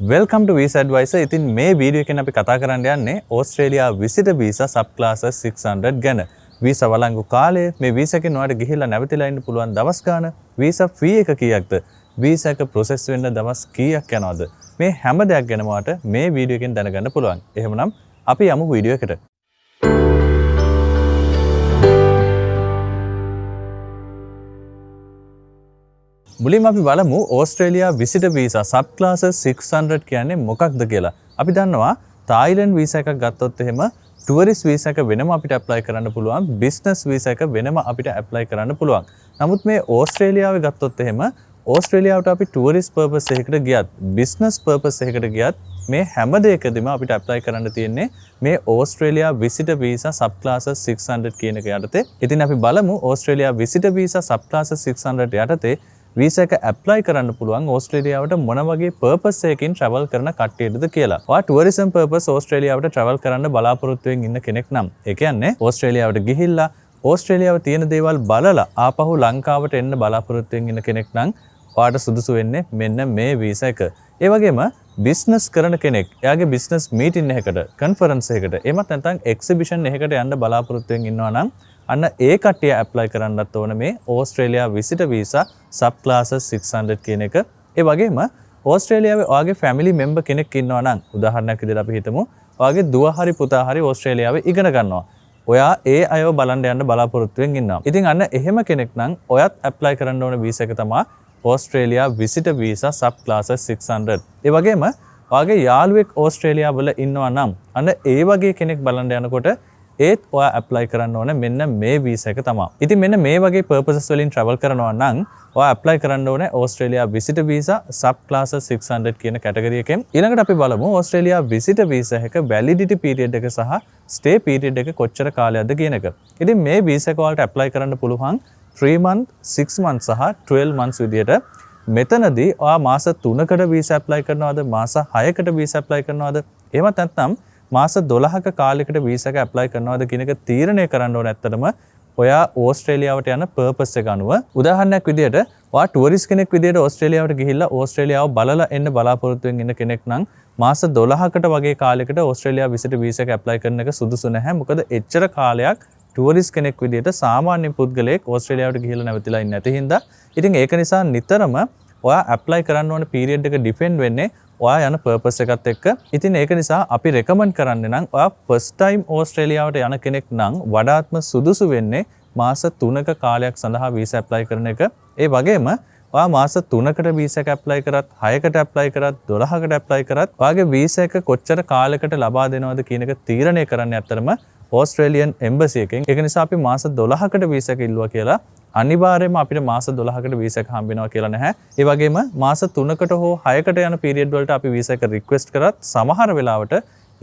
Welcome to Visa Advisor. ඉතින් මේ video එකෙන් අපි කතා කරන්න යන්නේ Australia visitor visa sub classes 600 ගැන. වීසා වළංගු කාලය, මේ වීසා එකෙන් ඔයාලට ගිහිල්ලා නැවතිලා ඉන්න පුළුවන් දවස් ගාන, වීසා ෆී එක කීයක්ද, වීසා එක process වෙන්න දවස් කීයක් යනවද? මේ හැම දෙයක් ගැනම ඔයාලට මේ වීඩියෝ එකෙන් දැනගන්න පුළුවන්. එහෙමනම් අපි යමු වීඩියෝ එකට. මුලින්ම අපි බලමු Australia visitor visa sub classes 600 කියන්නේ මොකක්ද කියලා. අපි දන්නවා තායිලන්ඩ් වීසා එකක් ගත්තොත් එහෙම ටුවරිස්ට් වීසා එක වෙනම අපිට ඇප්ලයි කරන්න පුළුවන්, බිස්නස් වීසා එක වෙනම අපිට ඇප්ලයි කරන්න පුළුවන්. නමුත් මේ ඕස්ට්‍රේලියාවේ ගත්තොත් එහෙම ඕස්ට්‍රේලියාවට අපි ටුවරිස්ට් පර්පස් එකකට ගියත්, බිස්නස් පර්පස් එකකට ගියත් මේ හැම දෙයකදීම අපිට ඇප්ලයි කරන්න තියෙන්නේ මේ Australia visitor visa sub classes 600 කියන එක යටතේ. ඉතින් අපි බලමු Australia visitor visa sub classes 600 යටතේ වීසා එක ඇප්ලයි කරන්න පුළුවන් ඕස්ට්‍රේලියාවට මොන වගේ පර්පස් එකකින් travel කරන කට්ටියටද කියලා. ඔයා ටුවරිසම් පර්පස් ඕස්ට්‍රේලියාවට travel කරන්න බලාපොරොත්තු වෙමින් ඉන්න කෙනෙක් නම්, ඒ කියන්නේ ඕස්ට්‍රේලියාවට ගිහිල්ලා ඕස්ට්‍රේලියාවේ තියෙන දේවල් බලලා ආපහු ලංකාවට එන්න බලාපොරොත්තු වෙමින් ඉන්න කෙනෙක් නම් ඔයාට සුදුසු වෙන්නේ මෙන්න මේ වීසා එක. ඒ වගේම බිස්නස් කරන කෙනෙක්, එයාගේ බිස්නස් මීටින් එකකට, කන්ෆරන්ස් එකකට, එහෙමත් නැත්නම් එක්සිබිෂන් එකකට යන්න බලාපොරොත්තු වෙමින් ඉන්නවා නම් අන්න ඒ කට්ටිය ඇප්ලයි කරන්නත් ඕන මේ Australia visitor visa sub classes 600 කියන එක. ඒ වගේම ඕස්ට්‍රේලියාවේ ඔයාගේ ෆැමිලි මෙම්බර් කෙනෙක් ඉන්නවා නම්, උදාහරණයක් විදිහට අපි හිතමු ඔයාගේ දුව හරි පුතා හරි ඕස්ට්‍රේලියාවේ ඉගෙන ගන්නවා. ඔයා ඒ අයව බලන්න යන්න බලාපොරොත්තු වෙමින් ඉන්නවා. ඉතින් අන්න එහෙම කෙනෙක් නම් ඔයත් ඇප්ලයි කරන්න ඕන වීසා එක තමයි Australia visitor visa sub classes 600. ඒ වගේම ඔයාගේ යාළුවෙක් ඕස්ට්‍රේලියාව වල ඉන්නවා නම් අන්න ඒ වගේ කෙනෙක් බලන්න යනකොට ඒත් ඔයා ඇප්ලයි කරන්න ඕන මෙන්න මේ වීසා එක තමයි. ඉතින් මෙන්න මේ වගේ පර්පසස් වලින් travel කරනවා නම් ඔයා ඇප්ලයි කරන්න ඕනේ Australia visitor visa sub classes 600 කියන කැටගරි එකෙන්. ඊළඟට අපි බලමු ඕස්ට්‍රේලියා visitor visa එක validity period එක සහ stay period එක කොච්චර කාලයක්ද කියන එක. ඉතින් මේ වීසා එක ඔයාලට ඇප්ලයි කරන්න පුළුවන් 3 month, 6 month සහ 12 months විදියට. මෙතනදී ඔයා මාස 3කට වීසා ඇප්ලයි කරනවද, මාස 6කට වීසා ඇප්ලයි කරනවද, එහෙමත් නැත්නම් මාස 12ක කාලයකට වීසා එක ඇප්ලයි කරනවද කියන එක තීරණය කරන්න ඕන ඇත්තටම ඔයා ඕස්ට්‍රේලියාවට යන පර්පස් එක අනුව. උදාහරණයක් විදිහට ඔයා ටුවරිස්ට් කෙනෙක් විදිහට ඕස්ට්‍රේලියාවට ගිහිල්ලා ඕස්ට්‍රේලියාව බලලා එන්න බලාපොරොත්තු වෙමින් ඉන්න කෙනෙක් නම් මාස 12කට වගේ කාලයකට ඕස්ට්‍රේලියා visitor visa එක ඇප්ලයි කරන එක සුදුසු නැහැ. මොකද එච්චර කාලයක් ටුවරිස්ට් කෙනෙක් විදිහට සාමාන්‍ය පුද්ගලයෙක් ඕස්ට්‍රේලියාවට ගිහිල්ලා නැවතිලා ඉන්නේ නැති හින්දා. ඉතින් ඒක නිසා නිතරම ඔයා ඇප්ලයි කරන්න ඕන පීරියඩ් එක ඩිපෙන්ඩ් වෙන්නේ ඔයා යන පර්පස් එකත් එක්ක. ඉතින් ඒක නිසා අපි රෙකමන්ඩ් කරන්නේ නම් ඔයා ෆස්ට් ටයිම් ඕස්ට්‍රේලියාවට යන කෙනෙක් නම් වඩාත්ම සුදුසු වෙන්නේ මාස 3ක කාලයක් සඳහා වීසා ඇප්ලයි කරන එක. ඒ වගේම ඔයා මාස 3කට වීසා එක ඇප්ලයි කරත්, 6කට ඇප්ලයි කරත්, 12කට ඇප්ලයි කරත් ඔයාගේ වීසා එක කොච්චර කාලයකට ලබා දෙනවද කියන එක තීරණය කරන්නේ අත්‍තරම ඕස්ට්‍රේලියන් එම්බසි එකෙන්. ඒක නිසා අපි මාස 12කට වීසා එක ඉල්ලුවා කියලා අනිවාර්යයෙන්ම අපිට මාස 12කට වීසා එක හම්බ වෙනවා කියලා නැහැ. ඒ වගේම මාස 3කට හෝ 6කට යන පීරියඩ් වලට අපි වීසා එක රික්වෙස්ට් කරත් සමහර වෙලාවට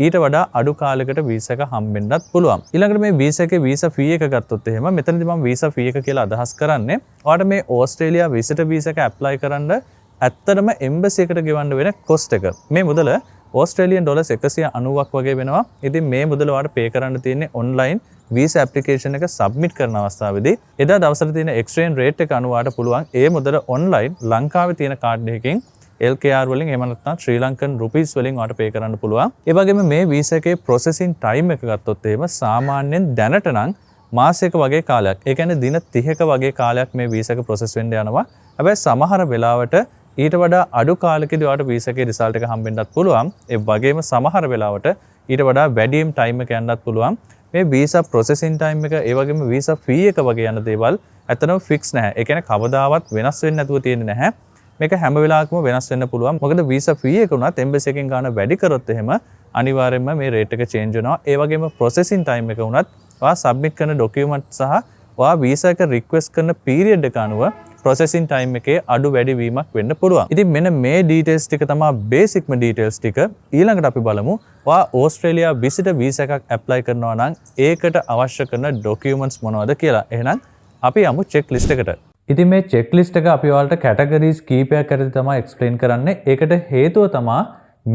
ඊට වඩා අඩු කාලයකට වීසා එක හම්බෙන්නත් පුළුවන්. ඊළඟට මේ වීසා එකේ වීසා ෆී එක ගත්තොත් එහෙම මෙතනදී මම වීසා ෆී එක කියලා අදහස් කරන්නේ ඔයාලට මේ ඕස්ට්‍රේලියා විසිටර් වීසා එක ඇප්ලයි කරන්න ඇත්තටම එම්බසි එකට ගෙවන්න වෙන කොස්ට් එක. මේ මුදල ඕස්ට්‍රේලියන් ඩොලර්ස් 190ක් වගේ වෙනවා. ඉතින් මේ මුදල ඔයාලට පේ කරන්න තියෙන්නේ ඔන්ලයින් වීසා ඇප්ලිකේෂන් එක සබ්මිට් කරන අවස්ථාවේදී. එදා දවසට තියෙන එක්ස්චේන්ජ් රේට් එක අනුව ඔයාලට පුළුවන් ඒ මුදල ඔන්ලයින් ලංකාවේ තියෙන කාඩ් එකකින් LKR වලින් එහෙම නැත්නම් ශ්‍රී ලංකන් රුපීස් වලින් ඔයාලට පේ කරන්න පුළුවන්. ඒ වගේම මේ වීසා එකේ ප්‍රොසෙසින් ටයිම් එක ගත්තොත් එහෙම සාමාන්‍යයෙන් දැනට නම් මාසයක වගේ කාලයක්. ඒ කියන්නේ දින 30ක වගේ කාලයක් මේ වීසා එක ප්‍රොසෙස් වෙන්න යනවා. හැබැයි සමහර වෙලාවට ඊට වඩා අඩු කාලෙකදී ඔයාලට වීසා එකේ රිසල්ට් එක හම්බෙන්නත් පුළුවන්. ඒ වගේම සමහර වෙලාවට ඊට වඩා වැඩිම ටයිම් එක යන්නත් පුළුවන්. මේ වීසා ප්‍රොසෙසින් ටයිම් එක, ඒ වගේම වීසා ෆී එක වගේ යන දේවල් ඇත්තටම ෆික්ස් නැහැ. ඒ කියන්නේ කවදාවත් වෙනස් වෙන්නේ නැතුව තියෙන්නේ නැහැ. මේක හැම වෙලාවකම වෙනස් වෙන්න පුළුවන්. මොකද වීසා ෆී එක උනත් එම්බසි එකෙන් ගන්න වැඩි කරොත් එහෙම අනිවාර්යයෙන්ම මේ රේට් එක චේන්ජ් වෙනවා. ඒ වගේම ප්‍රොසෙසින් ටයිම් එක උනත් ඔයා සබ්මිට් කරන ඩොකියුමන්ට් සහ ඔයා වීසා එක රික්වෙස්ට් කරන පීරියඩ් එක අනුව ප්‍රොසෙසින් ටයිම් එකේ අඩු වැඩි වීමක් වෙන්න පුළුවන්. ඉතින් මෙන්න මේ ඩීටේල්ස් ටික තමයි බේසික්ම ඩීටේල්ස් ටික. ඊළඟට අපි බලමු ඔයා ඕස්ට්‍රේලියා විසිටර් වීසා එකක් ඇප්ලයි කරනවා නම් ඒකට අවශ්‍ය කරන ඩොකියුමන්ට්ස් මොනවද කියලා. එහෙනම් අපි යමු චෙක් ලිස්ට් එකට. ඉතින් මේ චෙක් ලිස්ට් එක අපි ඔයාලට කැටගරිස් කීපයක් ඇතුළත තමයි එක්ස්ප්ලেইন කරන්නේ. ඒකට හේතුව තමයි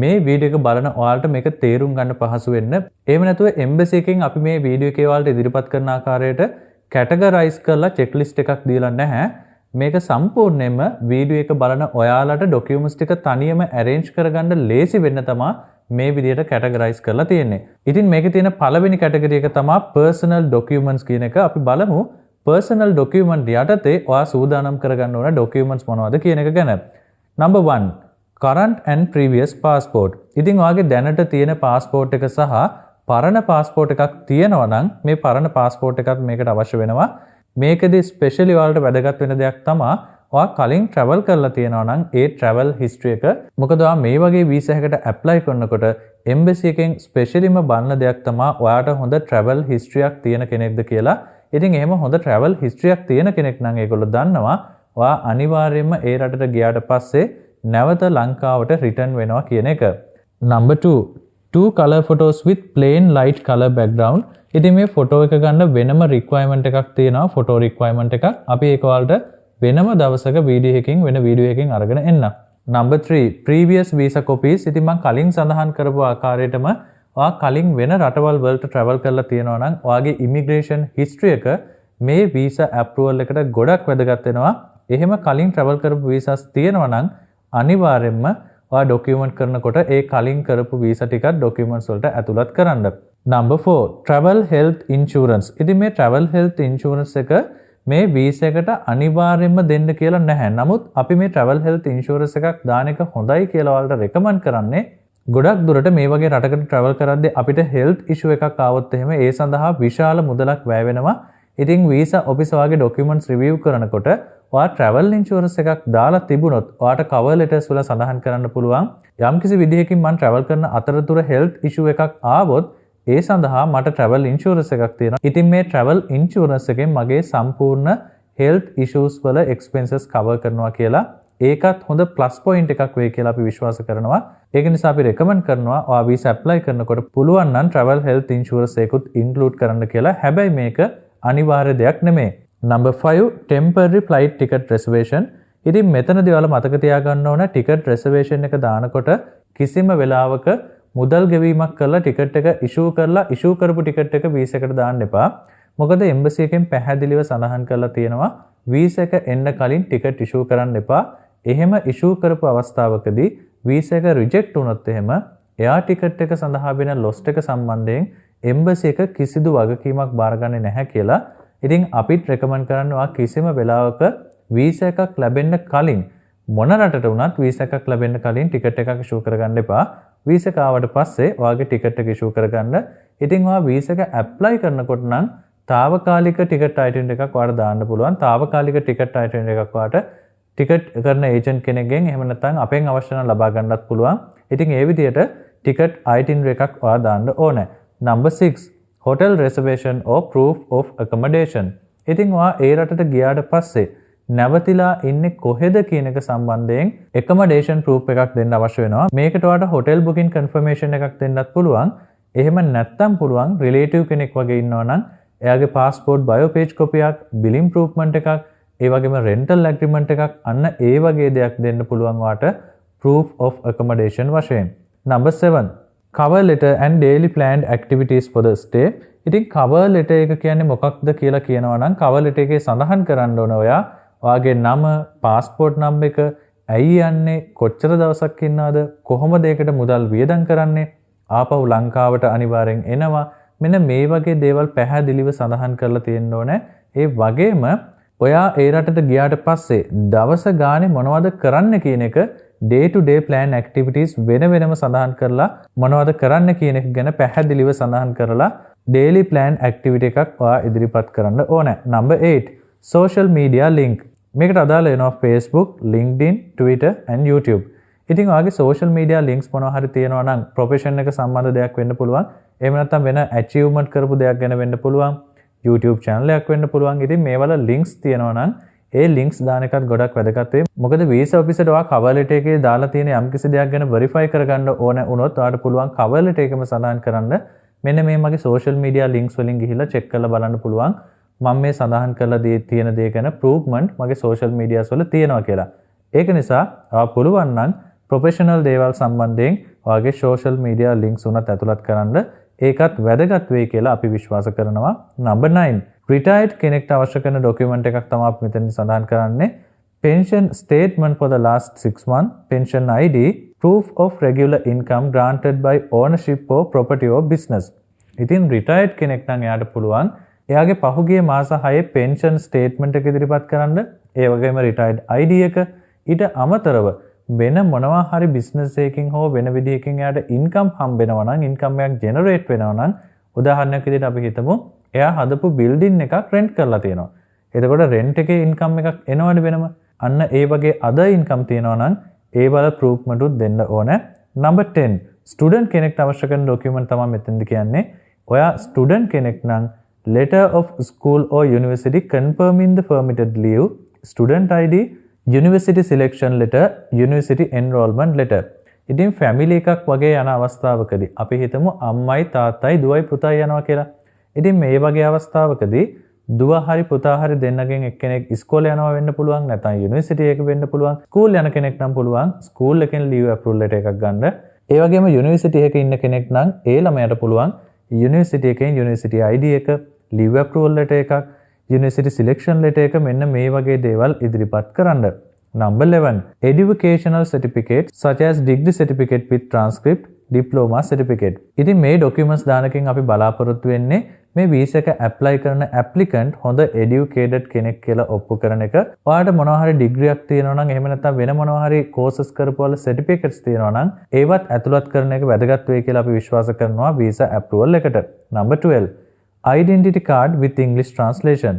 මේ වීඩියෝ එක බලන ඔයාලට මේක තේරුම් ගන්න පහසු වෙන්න. එහෙම නැතුව එම්බසි එකෙන් අපි මේ වීඩියෝ එකේ ඔයාලට ඉදිරිපත් කරන ආකාරයට කැටගරයිස් කරලා චෙක් ලිස්ට් එකක් දීලා නැහැ. මේක සම්පූර්ණයෙන්ම වීඩියෝ එක බලන ඔයාලට ඩොකියුමන්ට්ස් ටික තනියම arrange කරගන්න ලේසි වෙන්න තමයි මේ විදිහට categorize කරලා තියෙන්නේ. ඉතින් මේකේ තියෙන පළවෙනි category එක තමයි personal documents කියන එක. අපි බලමු personal document යටතේ ඔයා සූදානම් කරගන්න ඕන documents මොනවද කියන එක ගැන. Number 1 current and previous passport. ඉතින් ඔයාගේ දැනට තියෙන passport එක සහ පරණ passport එකක් තියෙනවා නම් මේ පරණ passport එකත් මේකට අවශ්‍ය වෙනවා. මේකදී ස්පෙෂලි ඔයාලට වැදගත් වෙන දෙයක් තමයි ඔයා කලින් travel කරලා තියෙනවා නම් ඒ travel history එක. මොකද ඔයා මේ වගේ visa එකකට apply කරනකොට embassy එකෙන් ස්පෙෂලිම බලන දෙයක් තමයි ඔයාට හොඳ travel history එකක් තියෙන කෙනෙක්ද කියලා. ඉතින් එහෙම හොඳ travel history එකක් තියෙන කෙනෙක් නම් ඒගොල්ලෝ දන්නවා ඔයා අනිවාර්යයෙන්ම ඒ රටට ගියාට පස්සේ නැවත ලංකාවට return වෙනවා කියන එක. Number 2 two color photos with plain light color background. ඉතින් මේ ෆොටෝ එක ගන්න වෙනම රික්වයර්මන්ට් එකක් තියෙනවා ෆොටෝ රික්වයර්මන්ට් එකක්. අපි ඒක වලට වෙනම දවසක වීඩියෝ එකකින් වෙන වීඩියෝ එකකින් අරගෙන එන්න. Number 3 previous visa copies. ඉතින් මම කලින් සඳහන් කරපු ආකාරයටම ඔයා කලින් වෙන රටවල් වලට travel කරලා තියෙනවා නම් ඔයාගේ immigration history එක මේ visa approval එකට ගොඩක් වැදගත් වෙනවා. එහෙම කලින් travel කරපු visas තියෙනවා නම් අනිවාර්යයෙන්ම ඔයා document කරනකොට ඒ කලින් කරපු visa ටිකත් documents වලට ඇතුළත් කරන්න. Number 4 travel health insurance. ඉතින් මේ travel health insurance එක මේ visa එකට අනිවාර්යයෙන්ම දෙන්න කියලා නැහැ. නමුත් අපි මේ travel health insurance එකක් දාන එක හොඳයි කියලා ඔයාලට recommend කරන්නේ. ගොඩක් දුරට මේ වගේ රටකට travel කරද්දී අපිට health issue එකක් ආවොත් එහෙම ඒ සඳහා විශාල මුදලක් වැය වෙනවා. ඉතින් visa office වගේ documents review කරනකොට ඔයා travel insurance එකක් දාලා තිබුණොත් ඔයාට cover letters වල සඳහන් කරන්න පුළුවන් යම්කිසි විදිහකින් මම travel කරන අතරතුර health issue එකක් ආවොත් ඒ සඳහා මට travel insurance එකක් තියෙනවා. ඉතින් මේ travel insurance එකෙන් මගේ සම්පූර්ණ health issues වල expenses cover කරනවා කියලා ඒකත් හොඳ plus point එකක් වෙයි කියලා අපි විශ්වාස කරනවා. ඒක නිසා අපි recommend කරනවා ඔයා visa apply කරනකොට පුළුවන් නම් travel health insurance එකකුත් include කරන්න කියලා. හැබැයි මේක අනිවාර්ය දෙයක් නෙමෙයි. Number 5 temporary flight ticket reservation. ඉතින් මෙතනදී ඔයාලා මතක තියාගන්න ඕන ticket reservation එක දානකොට කිසිම වෙලාවක මුදල් ගෙවීමක් කරලා ticket එක issue කරපු ticket එක visa එකට දාන්න එපා. මොකද embassy එකෙන් පැහැදිලිව සඳහන් කරලා තියෙනවා visa එක එන්න කලින් ticket issue කරන්න එපා. එහෙම issue කරපු අවස්ථාවකදී visa එක reject වුණොත් එහෙම air ticket එක සඳහා වෙන loss එක සම්බන්ධයෙන් embassy එක කිසිදු වගකීමක් බාරගන්නේ නැහැ කියලා. ඉතින් අපිත් recommend කරනවා කිසිම වෙලාවක visa එකක් ලැබෙන්න කලින් මොන රටට වුණත් visa එකක් ලැබෙන්න කලින් ticket එකක් issue කරගන්න එපා. visa එක ආවට පස්සේ ඔයාගේ ticket එක issue කරගන්න. ඉතින් ඔයා visa එක apply කරනකොට නම් తాවකාලික ticket itinerary එකක් ඔයාලට දාන්න පුළුවන්. తాවකාලික ticket itinerary එකක් ඔයාලට ticket කරන agent කෙනෙක්ගෙන් එහෙම නැත්නම් අපෙන් අවශ්‍ය නම් ලබා ගන්නත් පුළුවන්. ඉතින් ඒ විදිහට ticket itinerary එකක් ඔයා දාන්න ඕනේ. Number 6 hotel reservation or proof of accommodation. ඉතින් ඔයා ඒ රටට ගියාට පස්සේ නැවතිලා ඉන්නේ කොහෙද කියන එක සම්බන්ධයෙන් accommodation proof එකක් දෙන්න අවශ්‍ය වෙනවා. මේකට ඔයාට hotel booking confirmation එකක් දෙන්නත් පුළුවන්. එහෙම නැත්නම් පුළුවන් relative කෙනෙක් වගේ ඉන්නවා නම් එයාගේ passport bio page copy එකක්, bill improvement එකක්, ඒ වගේම rental agreement එකක් අන්න ඒ වගේ දෙයක් දෙන්න පුළුවන් ඔයාට proof of accommodation වශයෙන්. Number 7 cover letter and daily planned activities for the stay. ඉතින් cover letter එක කියන්නේ මොකක්ද කියලා කියනවා නම් cover letter එකේ සඳහන් කරන්න ඕන ඔයාගේ නම, passport number එක, ඇයි යන්නේ, කොච්චර දවසක් ඉන්නවද, කොහොමද ඒකට මුදල් වියදම් කරන්නේ, ආපහු ලංකාවට අනිවාර්යෙන් එනවා. මෙන්න මේ වගේ දේවල් පැහැදිලිව සඳහන් කරලා තියෙන්න ඕනේ. ඒ වගේම ඔයා ඒ රටට ගියාට පස්සේ දවස ගානේ මොනවද කරන්න කියන එක day to day plan activities වෙනම සඳහන් කරලා මොනවද කරන්න කියන එක ගැන පැහැදිලිව සඳහන් කරලා daily plan activity එකක් ඔයා ඉදිරිපත් කරන්න ඕනේ. Number 8 social media link. මේකට අදාළ වෙනවා Facebook, LinkedIn, Twitter and YouTube. ඉතින් ඔයාගේ social media links මොනවා හරි තියෙනවා නම් profession එක සම්බන්ධ දෙයක් වෙන්න පුළුවන්. එහෙම නැත්නම් වෙන achievement කරපු දෙයක් ගැන වෙන්න පුළුවන්. YouTube channel එකක් වෙන්න පුළුවන්. ඉතින් මේවල links තියෙනවා නම් ඒ links දාන එකත් ගොඩක් වැදගත් වෙයි. මොකද visa office එකට ඔයා cover letter එකේ දාලා තියෙන යම්කිසි දෙයක් ගැන verify කරගන්න ඕන වුණොත් ඔයාට පුළුවන් cover letter එකම සඳහන් කරන්න මෙන්න මේ මගේ social media links වලින් ගිහිල්ලා check කරලා බලන්න පුළුවන්. මම මේ සඳහන් කරලා තියෙන දේ ගැන proofment මගේ social medias වල තියෙනවා කියලා. ඒක නිසා ඔයා පුළුවන් නම් professional දේවල් සම්බන්ධයෙන් ඔයාගේ social media links උනත් ඇතුළත් කරන්න. ඒකත් වැදගත් වෙයි කියලා අපි විශ්වාස කරනවා. Number 9 retired කෙනෙක්ට අවශ්‍ය කරන document එකක් තමයි අපි මෙතන සඳහන් කරන්නේ. Pension statement for the last 6 months, pension ID, proof of regular income granted by ownership or property or business. ඉතින් retired කෙනෙක් නම් එයාට පුළුවන් එයාගේ පහුගිය මාස 6 pension statement එක ඉදිරිපත් කරන්න. ඒ වගේම retired ID එක ඊට අමතරව වෙන මොනවා හරි business එකකින් හෝ වෙන විදිහකින් එයාට income හම්බ වෙනවා නම් income එකක් generate වෙනවා නම් උදාහරණයක් විදිහට අපි හිතමු එයා හදපු building එකක් rent කරලා තියෙනවා. එතකොට rent එකේ income එකක් එනවනේ වෙනම. අන්න ඒ වගේ other income තියෙනවා නම් ඒ වල proof උත් දෙන්න ඕනේ. number 10 student කෙනෙක්ට අවශ්‍ය කරන document තමයි මෙතෙන්ද කියන්නේ. ඔයා student කෙනෙක් නම් letter of school or university confirming the permitted leave, student ID, university selection letter, university enrollment letter. ඉතින් family එකක් වගේ යන අවස්ථාවකදී අපි හිතමු අම්මයි තාත්තයි දුවයි පුතයි යනවා කියලා. ඉතින් මේ වගේ අවස්ථාවකදී දුව හරි පුතා හරි දෙන්නගෙන් එක්කෙනෙක් ඉස්කෝලේ යනවා වෙන්න පුළුවන්, නැත්නම් යුනිවර්සිටි එක වෙන්න පුළුවන්. ස්කූල් යන කෙනෙක් නම් පුළුවන් ස්කූල් එකෙන් leave approval letter එකක් ගන්න. ඒ වගේම යුනිවර්සිටි එකක ඉන්න කෙනෙක් නම් ඒ ළමයාට පුළුවන් යුනිවර්සිටි එකෙන් යුනිවර්සිටි ID එක, leave approval letter එකක්, university selection letter එක මෙන්න මේ වගේ දේවල් ඉදිරිපත් කරන්න. Number 11 educational certificate such as degree certificate with transcript, diploma certificate. ඉතින් මේ documents දානකින් අපි බලාපොරොත්තු වෙන්නේ මේ visa එක apply කරන applicant හොඳ educated කෙනෙක් කියලා ඔප්පු කරන එක. ඔයාලට මොනවා හරි degree එකක් තියෙනවා නම් එහෙම නැත්නම් වෙන මොනවා හරි courses කරපු වල certificates තියෙනවා නම් ඒවත් ඇතුළත් කරන එක වැදගත් වෙයි කියලා අපි විශ්වාස කරනවා visa approval එකට. Number 12 identity card with English translation.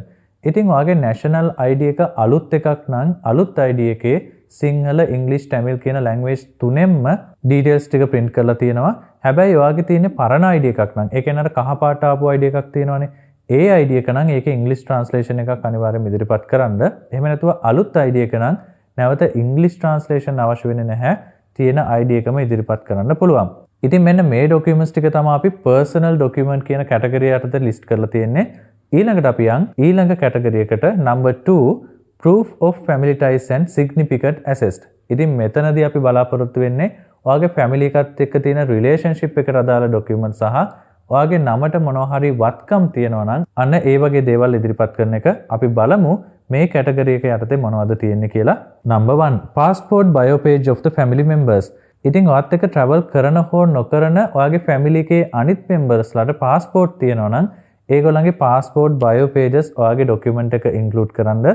ඉතින් ඔයාගේ national ID එක අලුත් එකක් නම් අලුත් ID එකේ සිංහල, ඉංග්‍රීසි, තමිල් කියන language තුනෙන්ම details ටික print කරලා තියෙනවා. හැබැයි ඔයාගේ තියෙන පරණ ID එකක් නම් ඒ කියන්නේ අර කහ පාට ආපු ID එකක් තියෙනවනේ. ඒ ID එක නම් ඒකේ English translation එකක් අනිවාර්යයෙන් ඉදිරිපත් කරන්න. එහෙම නැතුව අලුත් ID එක නම් නැවත English translation අවශ්‍ය වෙන්නේ නැහැ. තියෙන ID එකම ඉදිරිපත් කරන්න පුළුවන්. ඉතින් මෙන්න මේ documents ටික තමයි අපි personal document කියන category යටතේ list කරලා තියෙන්නේ. ඊළඟට අපි යන් ඊළඟ category එකට number 2 proof of family ties and significant assets. ඉතින් මෙතනදී අපි බලාපොරොත්තු වෙන්නේ ඔයාගේ family එකත් එක්ක තියෙන relationship එකට අදාළ document සහ ඔයාගේ නමට මොනවා හරි වත්කම් තියෙනවා නම් අන්න ඒ වගේ දේවල් ඉදිරිපත් කරන එක. අපි බලමු මේ category එක යටතේ මොනවද තියෙන්නේ කියලා. number 1 passport bio page of the family members. ඉතින් ඔයත් එක්ක travel කරන හෝ නොකරන ඔයාගේ family එකේ අනිත් members ලාට passport තියෙනවා නම් ඒගොල්ලන්ගේ passport bio pages ඔයාගේ document එක include කරන්න.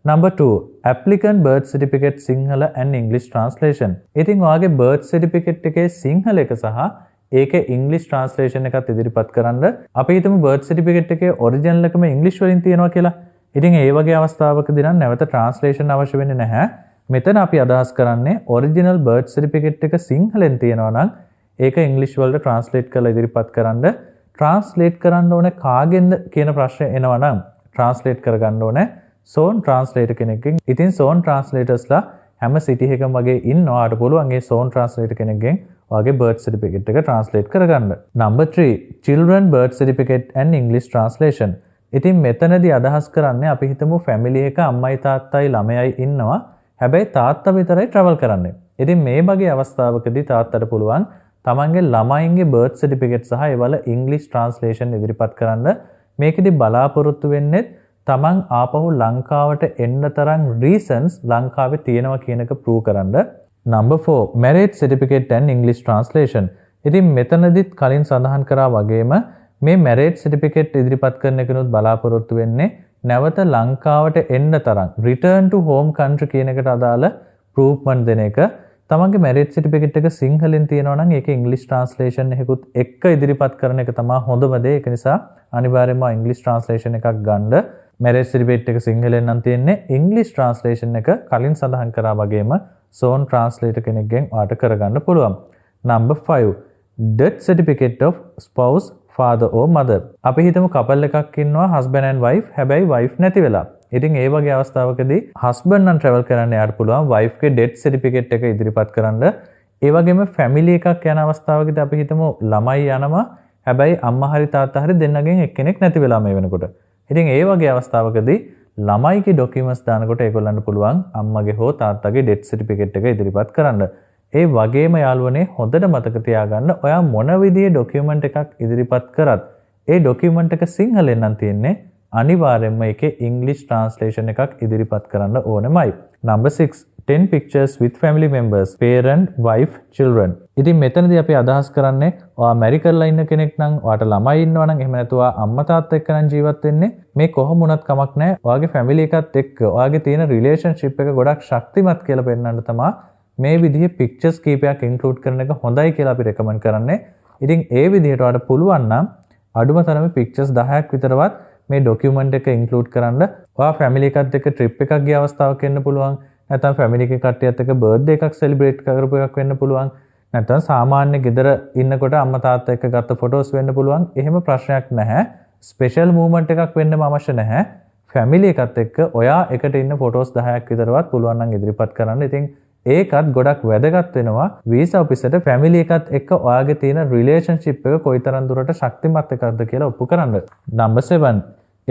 Number 2 applicant birth certificate Sinhala and English translation. ඉතින් ඔයාගේ birth certificate එකේ සිංහල එක සහ ඒකේ English translation එකත් ඉදිරිපත් කරන්න. අපි හිතමු birth certificate එකේ original එකම English වලින් තියෙනවා කියලා. ඉතින් ඒ වගේ අවස්ථාවකදී නම් නැවත translation අවශ්‍ය වෙන්නේ නැහැ. මෙතන අපි අදහස් කරන්නේ original birth certificate එක සිංහලෙන් තියෙනවා නම් ඒක English වලට translate කරලා ඉදිරිපත් කරන්න. translate කරන්න ඕනේ කාගෙන්ද කියන ප්‍රශ්නය එනවා නම් translate කරගන්න ඕනේ සෝන් translator කෙනෙක්ගෙන්. ඉතින් සෝන් translators-ලා හැම city එකකම වගේ ඉන්නවා. ආට පුළුවන් ඒ සෝන් translator කෙනෙක්ගෙන් ඔයාගේ birth certificate එක translate කරගන්න. number 3 children birth certificate and English translation. ඉතින් මෙතනදී අදහස් කරන්නේ අපි හිතමු family එක අම්මයි තාත්තයි ළමයයි ඉන්නවා. හැබැයි තාත්තා විතරයි travel කරන්නේ. ඉතින් මේ වගේ අවස්ථාවකදී තාත්තට පුළුවන් තමන්ගේ ළමයින්ගේ birth certificate සහ ඒවල English translation ඉදිරිපත් කරන්න. මේකෙදි බලාපොරොත්තු වෙන්නේ තමන් ආපහු ලංකාවට එන්න තරම් reasons ලංකාවේ තියෙනවා කියන එක prove කරන්න. number 4 marriage certificate and English translation. ඉතින් මෙතනදිත් කලින් සඳහන් කරා වගේම මේ marriage certificate ඉදිරිපත් කරන එකනොත් බලාපොරොත්තු වෙන්නේ නැවත ලංකාවට එන්න තරම් return to home country කියන එකට අදාළ proofment දෙන එක. තමන්ගේ marriage certificate එක සිංහලෙන් තියෙනවා නම් ඒකේ English translation එකකුත් එක්ක ඉදිරිපත් කරන එක තමයි හොඳම දේ. ඒක නිසා අනිවාර්යයෙන්ම English translation එකක් ගන්න. marriage certificate එක සිංහලෙන් නම් තියෙන්නේ. English translation එක කලින් සඳහන් කරා වගේම සෝන් translator කෙනෙක්ගෙන් ඔයාට කරගන්න පුළුවන්. number 5 death certificate of spouse father or mother. අපි හිතමු couple එකක් ඉන්නවා husband and wife. හැබැයි wife නැති වෙලා. ඉතින් ඒ වගේ අවස්ථාවකදී husband නම් travel කරන්න යාට පුළුවන් wife ගේ death certificate එක ඉදිරිපත් කරන්න. ඒ වගේම family එකක් යන අවස්ථාවකදී අපි හිතමු ළමයි යනවා. හැබැයි අම්මා හරි තාත්තා හරි දෙන්නගෙන් එක්කෙනෙක් නැති වෙලා මේ වෙනකොට. ඉතින් ඒ වගේ අවස්ථාවකදී ළමයිගේ documents දානකොට ඒගොල්ලන්ට පුළුවන් අම්මගේ හෝ තාත්තගේ death certificate එක ඉදිරිපත් කරන්න. ඒ වගේම යාළුවනේ හොඳට මතක තියාගන්න ඔයා මොන විදිහේ document එකක් ඉදිරිපත් කරත් ඒ document එක සිංහලෙන් නම් තියෙන්නේ අනිවාර්යයෙන්ම ඒකේ English translation එකක් ඉදිරිපත් කරන්න ඕනෙමයි. Number 6 10 pictures with family members, parent, wife, children. ඉතින් මෙතනදී අපි අදහස් කරන්නේ ඔයා මැරි කරලා ඉන්න කෙනෙක් නම් ඔයාට ළමයි ඉන්නවා නම් එහෙම නැතුව අම්මා තාත්තා එක්ක නම් ජීවත් වෙන්නේ මේ කොහොම වුණත් කමක් නැහැ. ඔයාගේ ෆැමිලි එකත් එක්ක ඔයාගේ තියෙන රිලේෂන්ෂිප් එක ගොඩක් ශක්තිමත් කියලා පෙන්වන්න තමයි මේ විදිහේ පික්චර්ස් කීපයක් ඉන්ක්ලූඩ් කරන එක හොඳයි කියලා අපි රෙකමන්ඩ් කරන්නේ. ඉතින් ඒ විදිහට ඔයාලට පුළුවන් නම් අඩුම තරමේ පික්චර්ස් 10ක් විතරවත් මේ ડોකියුමන්ට් එක ඉන්ක්ලූඩ් කරන්න. ඔයා ෆැමිලි එකත් එක්ක ට්‍රිප් එකක් ගිය අවස්ථාවක් වෙන්න පුළුවන්. නැත්නම් ෆැමිලි එකේ කට්ටියත් එක්ක බර්ත්ඩේ එකක් සෙලිබ්‍රේට් කරපු එකක් වෙන්න පුළුවන්. නැත්නම් සාමාන්‍ය ගෙදර ඉන්නකොට අම්මා තාත්තා එක්ක ගත්ත ෆොටෝස් වෙන්න පුළුවන්. එහෙම ප්‍රශ්නයක් නැහැ. ස්පෙෂල් මූවමන්ට් එකක් වෙන්නම අවශ්‍ය නැහැ. ෆැමිලි එකත් එක්ක ඔයා එකට ඉන්න ෆොටෝස් 10ක් විතරවත් පුළුවන් නම් ඉදිරිපත් කරන්න. ඉතින් ඒකත් ගොඩක් වැදගත් වෙනවා වීසා ඔෆිසට ෆැමිලි එකත් එක්ක ඔයාගේ තියෙන රිලේෂන්ෂිප් එක කොයිතරම් දුරට ශක්තිමත් එකක්ද කියලා ඔප්පු කරන්න. Number 7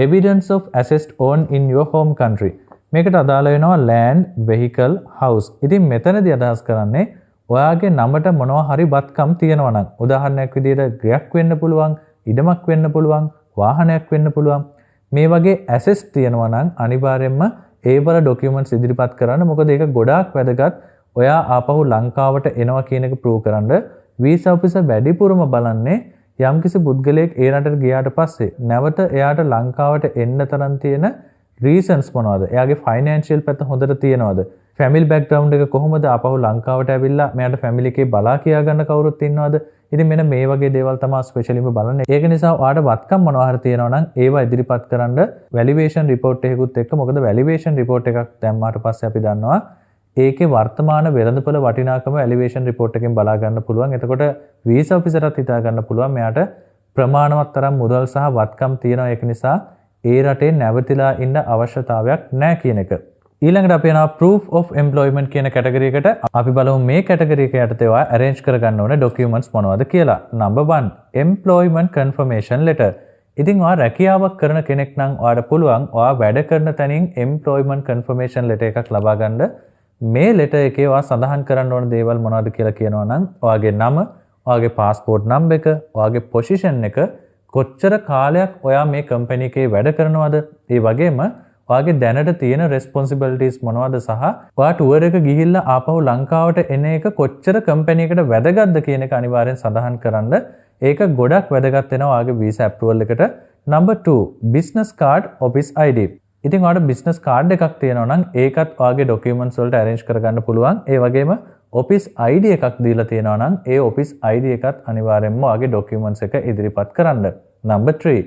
evidence of assets owned in your home country. මේකට අදාළ වෙනවා land, vehicle, house. ඉතින් මෙතනදී අදහස් කරන්නේ ඔයාගේ නමට මොනවා හරි වත්කම් තියෙනවා නම් උදාහරණයක් විදිහට ගයක් වෙන්න පුළුවන්, ඉඩමක් වෙන්න පුළුවන්, වාහනයක් වෙන්න පුළුවන්. මේ වගේ assets තියෙනවා නම් අනිවාර්යයෙන්ම ඒවල ඩොකියුමන්ට්ස් ඉදිරිපත් කරන්න. මොකද ඒක ගොඩාක් වැදගත්. ඔයා ආපහු ලංකාවට එනවා කියන එක ප්‍රූව් කරන්න වීසා ඔෆිසර් වැඩිපුරම බලන්නේ යම්කිසි පුද්ගලයෙක් ඒ රටට ගියාට පස්සේ නැවත එයාට ලංකාවට එන්න තරම් තියෙන රීසන්ස් මොනවද? එයාගේ ෆයිනෑන්ෂියල් පැත්ත හොඳට තියෙනවද? ෆැමිලි බෑග්ග්‍රවුන්ඩ් එක කොහොමද? ආපහු ලංකාවට ඇවිල්ලා මෙයාට ෆැමිලි එකේ බලා කියා ගන්න කවුරුත් ඉන්නවද? ඉතින් මෙන්න මේ වගේ දේවල් තමයි ස්පෙෂලින්ම බලන්නේ. ඒක නිසා ඔයාට වත්කම් මොනවා හරි තියෙනවා නම් ඒවා ඉදිරිපත් කරන්න වැලිඩේෂන් රිපෝට් එකකුත් එක්ක. මොකද වැලිඩේෂන් රිපෝට් එකක් දැම්මාට පස්සේ අපි දන්නවා ඒකේ වර්තමාන වෙළඳපොළ වටිනාකම වැලිඩේෂන් රිපෝට් එකෙන් බලා ගන්න පුළුවන්. එතකොට වීසා ඔෆිසර්ටත් හිතා ගන්න පුළුවන් මෙයාට ප්‍රමාණවත් තරම් මුදල් සහ වත්කම් තියෙනවා. ඒක නිසා ඒ රටේ නැවතිලා ඉන්න අවශ්‍යතාවයක් නැහැ කියන එක. ඊළඟට අපි යනවා proof of employment කියන කැටගරි එකට. අපි බලමු මේ කැටගරි එක යටතේ ඔයා arrange කරගන්න ඕනේ documents මොනවද කියලා. Number 1 employment confirmation letter. ඉතින් ඔයා රැකියාවක් කරන කෙනෙක් නම් ඔයාට පුළුවන් ඔයා වැඩ කරන තැනින් employment confirmation letter එකක් ලබා ගන්න. මේ letter එකේ ඔයා සඳහන් කරන්න ඕන දේවල් මොනවද කියලා කියනවා නම් ඔයාගේ නම, ඔයාගේ passport number එක, ඔයාගේ position එක, කොච්චර කාලයක් ඔයා මේ කම්පැනි එකේ වැඩ කරනවද, ඒ වගේම ඔයාගේ දැනට තියෙන responsibilities මොනවද සහ ඔයා ටුවර් එක ගිහිල්ලා ආපහු ලංකාවට එන එක කොච්චර කම්පැනි එකට වැදගත්ද කියන එක අනිවාර්යෙන් සඳහන් කරන්න. ඒක ගොඩක් වැදගත් වෙනවා ඔයාගේ visa approval එකට. Number 2 business card, office ID. ඉතින් ඔයාට business card එකක් තියෙනවා නම් ඒකත් ඔයාගේ documents වලට arrange කරගන්න පුළුවන්. ඒ වගේම office ID එකක් දීලා තියෙනවා නම් ඒ office ID එකත් අනිවාර්යෙන්ම ඔයාගේ documents එක ඉදිරිපත් කරන්න. Number 3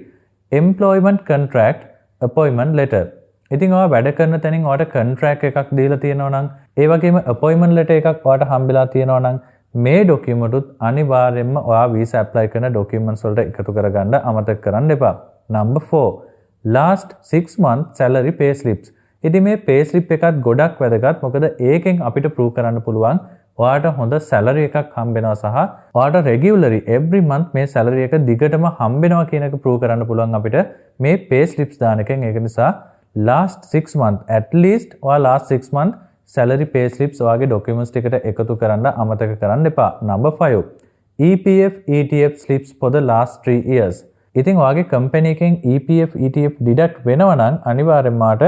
employment contract, appointment letter. ඉතින් ඔයා වැඩ කරන තැනින් ඔයාට contract එකක් දීලා තියෙනවා නම් ඒ වගේම appointment letter එකක් ඔයාට හම්බෙලා තියෙනවා නම් මේ document උත් අනිවාර්යෙන්ම ඔයා visa apply කරන documents වලට එකතු කරගන්න අමතක කරන්න එපා. Number 4 last 6 month salary pay slips. ඉතින් මේ pay slip එකත් ගොඩක් වැදගත්. මොකද ඒකෙන් අපිට prove කරන්න පුළුවන් ඔයාට හොඳ salary එකක් හම්බෙනවා සහ ඔයාට regularly every month මේ salary එක දිගටම හම්බෙනවා කියන එක prove කරන්න පුළුවන් අපිට මේ pay slips දාන එකෙන්. ඒක නිසා last 6 month at least or last 6 month salary pay slips ඔයාගේ documents ටිකට එකතු කරන්න අමතක කරන්න එපා. Number 5 EPF ETF slips for the last 3 years. ඉතින් ඔයාගේ company එකෙන් EPF ETF deduct වෙනවා නම් අනිවාර්යෙන්ම මාට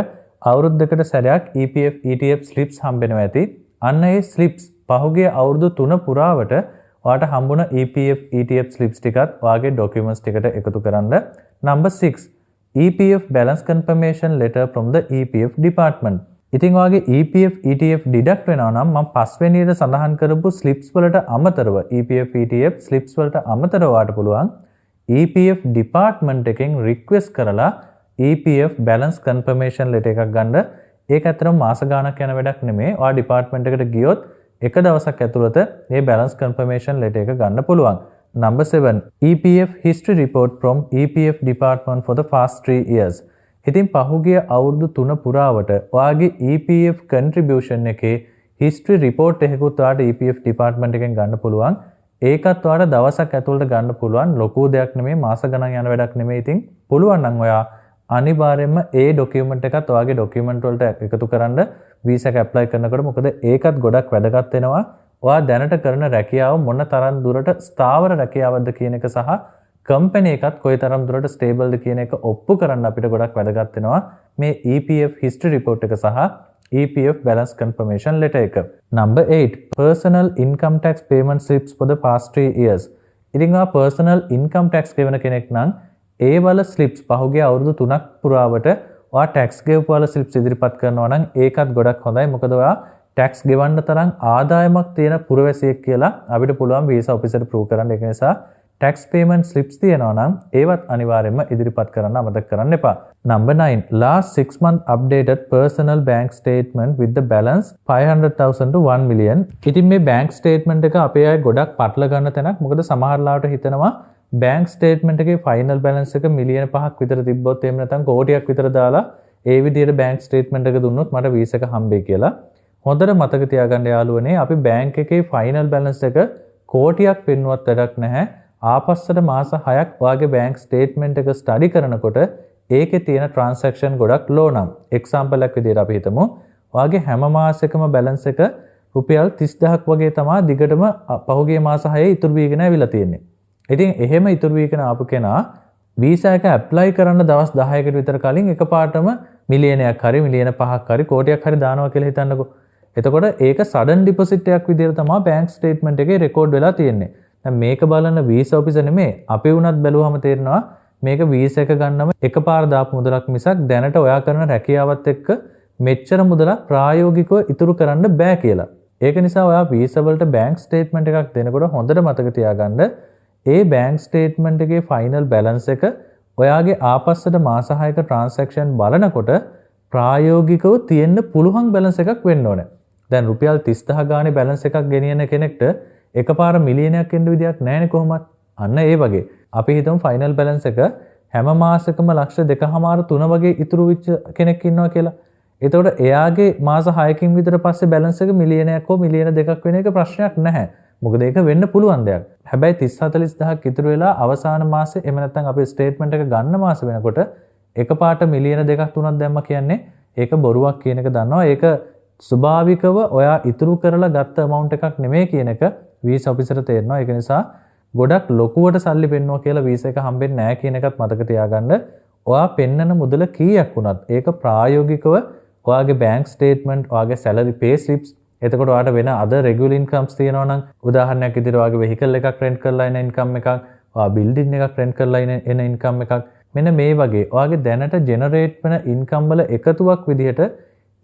අවුරුද්දකට සැරයක් EPF ETF slips හම්බෙනවා ඇති. අන්න ඒ slips පහුගිය අවුරුදු 3 පුරාවට ඔයාට හම්බුණ EPF ETF slips ටිකත් ඔයාගේ documents ටිකට එකතු කරන්න. Number 6 EPF balance confirmation letter from the EPF department. ඉතින් ඔයාගේ EPF ETF deduct වෙනවා නම් මම පස්වෙනියට සඳහන් කරපු slips වලට අමතරව EPF ETF slips වලට අමතරව ඔයාට පුළුවන් EPF department එකෙන් request කරලා EPF balance confirmation letter එකක් ගන්න. ඒක ඇත්තටම මාස ගාණක් යන වැඩක් නෙමෙයි. ඔයා department එකට ගියොත් එක දවසක් ඇතුළත මේ balance confirmation letter එක ගන්න පුළුවන්. Number 7 EPF history report from EPF department for the past 3 years. ඉතින් පහුගිය අවුරුදු 3 පුරාවට ඔයාගේ EPF contribution එකේ history report එකකුත් ඔයාට EPF department එකෙන් ගන්න පුළුවන්. ඒකත් ඔයාට දවසක් ඇතුළත ගන්න පුළුවන්. ලොකු දෙයක් නෙමෙයි, මාස ගණන් යන වැඩක් නෙමෙයි. ඉතින් පුළුවන් නම් ඔයා අනිවාර්යයෙන්ම ඒ document එකත් ඔයාගේ document වලට එකතු කරන්න visa එක apply කරනකොට. මොකද ඒකත් ගොඩක් වැදගත් වෙනවා. ඔයා දැනට කරන රැකියාව මොන තරම් දුරට ස්ථාවර රැකියාවක්ද කියන එක සහ කම්පැනි එකත් කොයිතරම් දුරට ස්ටේබල්ද කියන එක ඔප්පු කරන්න අපිට ගොඩක් වැදගත් වෙනවා මේ EPF history report එක සහ EPF balance confirmation letter එක. Number 8 personal income tax payment slips for the past 3 years. ඉතින් ආ personal income tax ගෙවන කෙනෙක් නම් ඒ වල slips පහුගිය අවුරුදු 3ක් පුරාවට ඔයා tax ගෙවපු වල slips ඉදිරිපත් කරනවා නම් ඒකත් ගොඩක් හොඳයි. මොකද ඔයා tax ගෙවන්න තරම් ආදායමක් තියෙන පුරවැසියෙක් කියලා අපිට පුළුවන් visa officer prove කරන්න. ඒක නිසා tax payment slips තියෙනවා නම් ඒවත් අනිවාර්යයෙන්ම ඉදිරිපත් කරන්න අමතක කරන්න එපා. Number 9 last 6 month updated personal bank statement with the balance 500,000 to 1 million. ඉතින් මේ bank statement එක අපේ අය ගොඩක් පටල ගන්න තැනක්. මොකද සමහර ලාවට හිතනවා bank statement එකේ final balance එක මිලියන 5ක් විතර තිබ්බොත් එහෙම නැත්නම් කෝටියක් විතර දාලා ඒ විදිහට bank statement එක දුන්නොත් මට visa එක හම්බෙයි කියලා. හොඳට මතක තියාගන්න යාළුවනේ අපි bank එකේ final balance එක කෝටියක් පෙන්නුවත් වැඩක් නැහැ. ආපස්සට මාස 6ක් ඔයාගේ bank statement එක study කරනකොට ඒකේ තියෙන transaction ගොඩක් low නම් example එකක් විදිහට අපි හිතමු ඔයාගේ හැම මාසෙකම balance එක රුපියල් 30000ක් වගේ තමයි දිගටම පහුගිය මාස 6 ඉතුරු වීගෙන ඇවිල්ලා තියෙන්නේ. ඉතින් එහෙම ඉතුරු වීගෙන ආපු කෙනා visa එක apply කරන්න දවස් 10කට විතර කලින් එකපාරටම මිලියනයක් හරි මිලියන 5ක් හරි කෝටියක් හරි දානවා කියලා හිතන්නකෝ. එතකොට ඒක sudden deposit එකක් විදිහට තමයි bank statement එකේ record වෙලා තියෙන්නේ. දැන් මේක බලන visa officer නෙමෙයි අපි වුණත් බැලුවම තේරෙනවා මේක visa එක ගන්නම එකපාර දාපු මුදලක් මිසක් දැනට ඔයා කරන රැකියාවත් එක්ක මෙච්චර මුදලක් ප්‍රායෝගිකව ඉතුරු කරන්න බෑ කියලා. ඒක නිසා ඔයා visa වලට bank statement එකක් දෙනකොට හොඳට මතක තියාගන්න ඒ bank statement එකේ final balance එක ඔයාගේ ආපස්සට මාස 6ක transaction බලනකොට ප්‍රායෝගිකව තියෙන්න පුළුවන් balance එකක් වෙන්න ඕනේ. දැන් රුපියල් 30000 ගානේ balance එකක් ගෙනියන කෙනෙක්ට එකපාර මිලියනයක් එන්න විදියක් නැහැනේ කොහොමත්. අන්න ඒ වගේ. අපි හිතමු ෆයිනල් බැලන්ස් එක හැම මාසෙකම ලක්ෂ 2.5 3 වගේ ඉතුරු වෙච්ච කෙනෙක් ඉන්නවා කියලා. එතකොට එයාගේ මාස 6කින් විතර පස්සේ බැලන්ස් එක මිලියනයක් හෝ මිලියන 2ක් වෙන එක ප්‍රශ්නයක් නැහැ. මොකද ඒක වෙන්න පුළුවන් දෙයක්. හැබැයි 30 40000ක් ඉතුරු වෙලා අවසාන මාසේ එහෙම නැත්නම් අපේ ස්ටේට්මන්ට් එක ගන්න මාස වෙනකොට එකපාරට මිලියන 2ක් 3ක් දැම්මා කියන්නේ ඒක බොරුවක් කියන එක දන්නවා. ඒක ස්වභාවිකව ඔයා ඉතුරු කරලා ගත්ත amount එකක් නෙමෙයි කියන එක visa officer තේරෙනවා. ඒක නිසා ගොඩක් ලොකුවට සල්ලි පෙන්නවා කියලා visa එක හම්බෙන්නේ නැහැ කියන එකත් මතක තියාගන්න. ඔයා පෙන්නන මුදල කීයක් වුණත් ඒක ප්‍රායෝගිකව ඔයාගේ bank statement, ඔයාගේ salary pay slips, එතකොට ඔයාට වෙන other regular incomes තියෙනවා නම් උදාහරණයක් විදිහට ඔයාගේ vehicle එකක් rent කරලා එන income එකක්, ඔයා building එකක් rent කරලා එන income එකක්, මෙන්න මේ වගේ ඔයාගේ දැනට generate වෙන income වල එකතුවක් විදිහට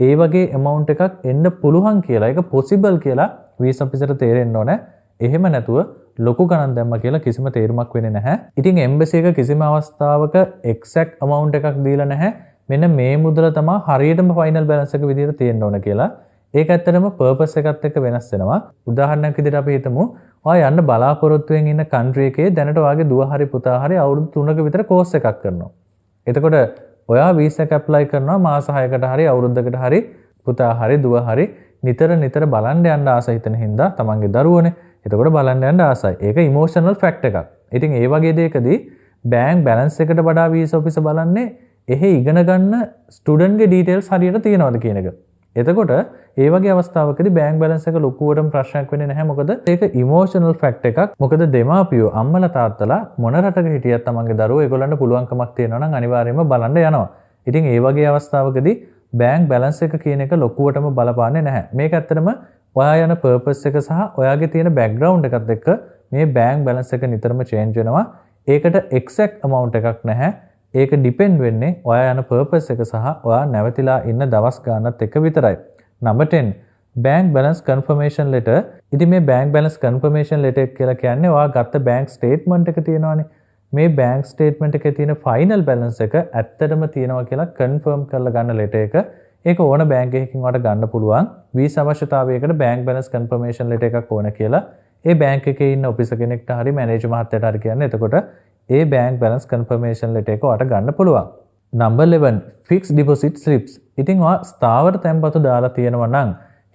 ඒ වගේ amount එකක් එන්න පුළුවන් කියලා, ඒක possible කියලා visa officer තේරෙන්න ඕනේ. එහෙම නැතුව ලොකු ගණන් දැම්මා කියලා කිසිම තේරුමක් වෙන්නේ නැහැ. ඉතින් embassy එක කිසිම අවස්ථාවක exact amount එකක් දීලා නැහැ. මෙන්න මේ මුදල තමයි හරියටම final balance එක විදිහට තියෙන්න ඕන කියලා. ඒක ඇත්තටම purpose එකත් එක්ක වෙනස් වෙනවා. උදාහරණයක් විදිහට අපි හිතමු ඔයා යන්න බලාපොරොත්තුෙන් ඉන්න country එකේ දැනට ඔයාගේ දුව හරි පුතා හරි අවුරුදු 3ක විතර course එකක් කරනවා. එතකොට ඔයා visa එක apply කරනවා මාස 6කට හරි අවුරුද්දකට හරි පුතා හරි දුව හරි නිතර බලන්න යන්න ආස හිතන හින්දා තමන්ගේ දරුවනේ. එතකොට බලන්න යන්න ආසයි. ඒක emotional fact එකක්. ඉතින් ඒ වගේ දෙයකදී bank balance එකට වඩා visa officer බලන්නේ එහි ඉගෙන ගන්න student ගේ details හරියට තියෙනවද කියන එක. එතකොට ඒ වගේ අවස්ථාවකදී bank balance එක ලොකුවටම ප්‍රශ්නයක් වෙන්නේ නැහැ. මොකද ඒක emotional fact එකක්. මොකද දෙමාපියෝ අම්මලා තාත්තලා මොන රටක හිටියත් තමන්ගේ දරුවෝ ඒගොල්ලන්ට පුළුවන්කමක් තියෙනවා නම් අනිවාර්යයෙන්ම බලන්න යනවා. ඉතින් ඒ වගේ අවස්ථාවකදී bank balance එක කියන එක ලොකුවටම බලපාන්නේ නැහැ. මේක ඇත්තටම ඔයා යන purpose එක සහ ඔයාගේ තියෙන background එකත් එක්ක මේ bank balance එක නිතරම change වෙනවා. ඒකට exact amount එකක් නැහැ. ඒක depend වෙන්නේ ඔයා යන purpose එක සහ ඔයා නැවතිලා ඉන්න දවස් ගානත් එක්ක විතරයි. Number 10 bank balance confirmation letter. ඉතින් මේ bank balance confirmation letter කියලා කියන්නේ ඔයා ගත්ත bank statement එක තියෙනවානේ. මේ bank statement එකේ තියෙන final balance එක ඇත්තටම තියෙනවා කියලා confirm කරලා ගන්න letter එක. ඒක ඕන bank එකකින් ඔයාලට ගන්න පුළුවන්. visa අවශ්‍යතාවයකට bank balance confirmation letter එකක් ඕන කියලා ඒ bank එකේ ඉන්න officer කෙනෙක්ට හරි manager මහත්තයාට හරි කියන්නේ. එතකොට ඒ bank balance confirmation letter එක ඔයාලට ගන්න පුළුවන්. Number 11 fixed deposit slips. ඉතින් ඔයා ස්ථාවර තැන්පතු දාලා තියෙනවා නම්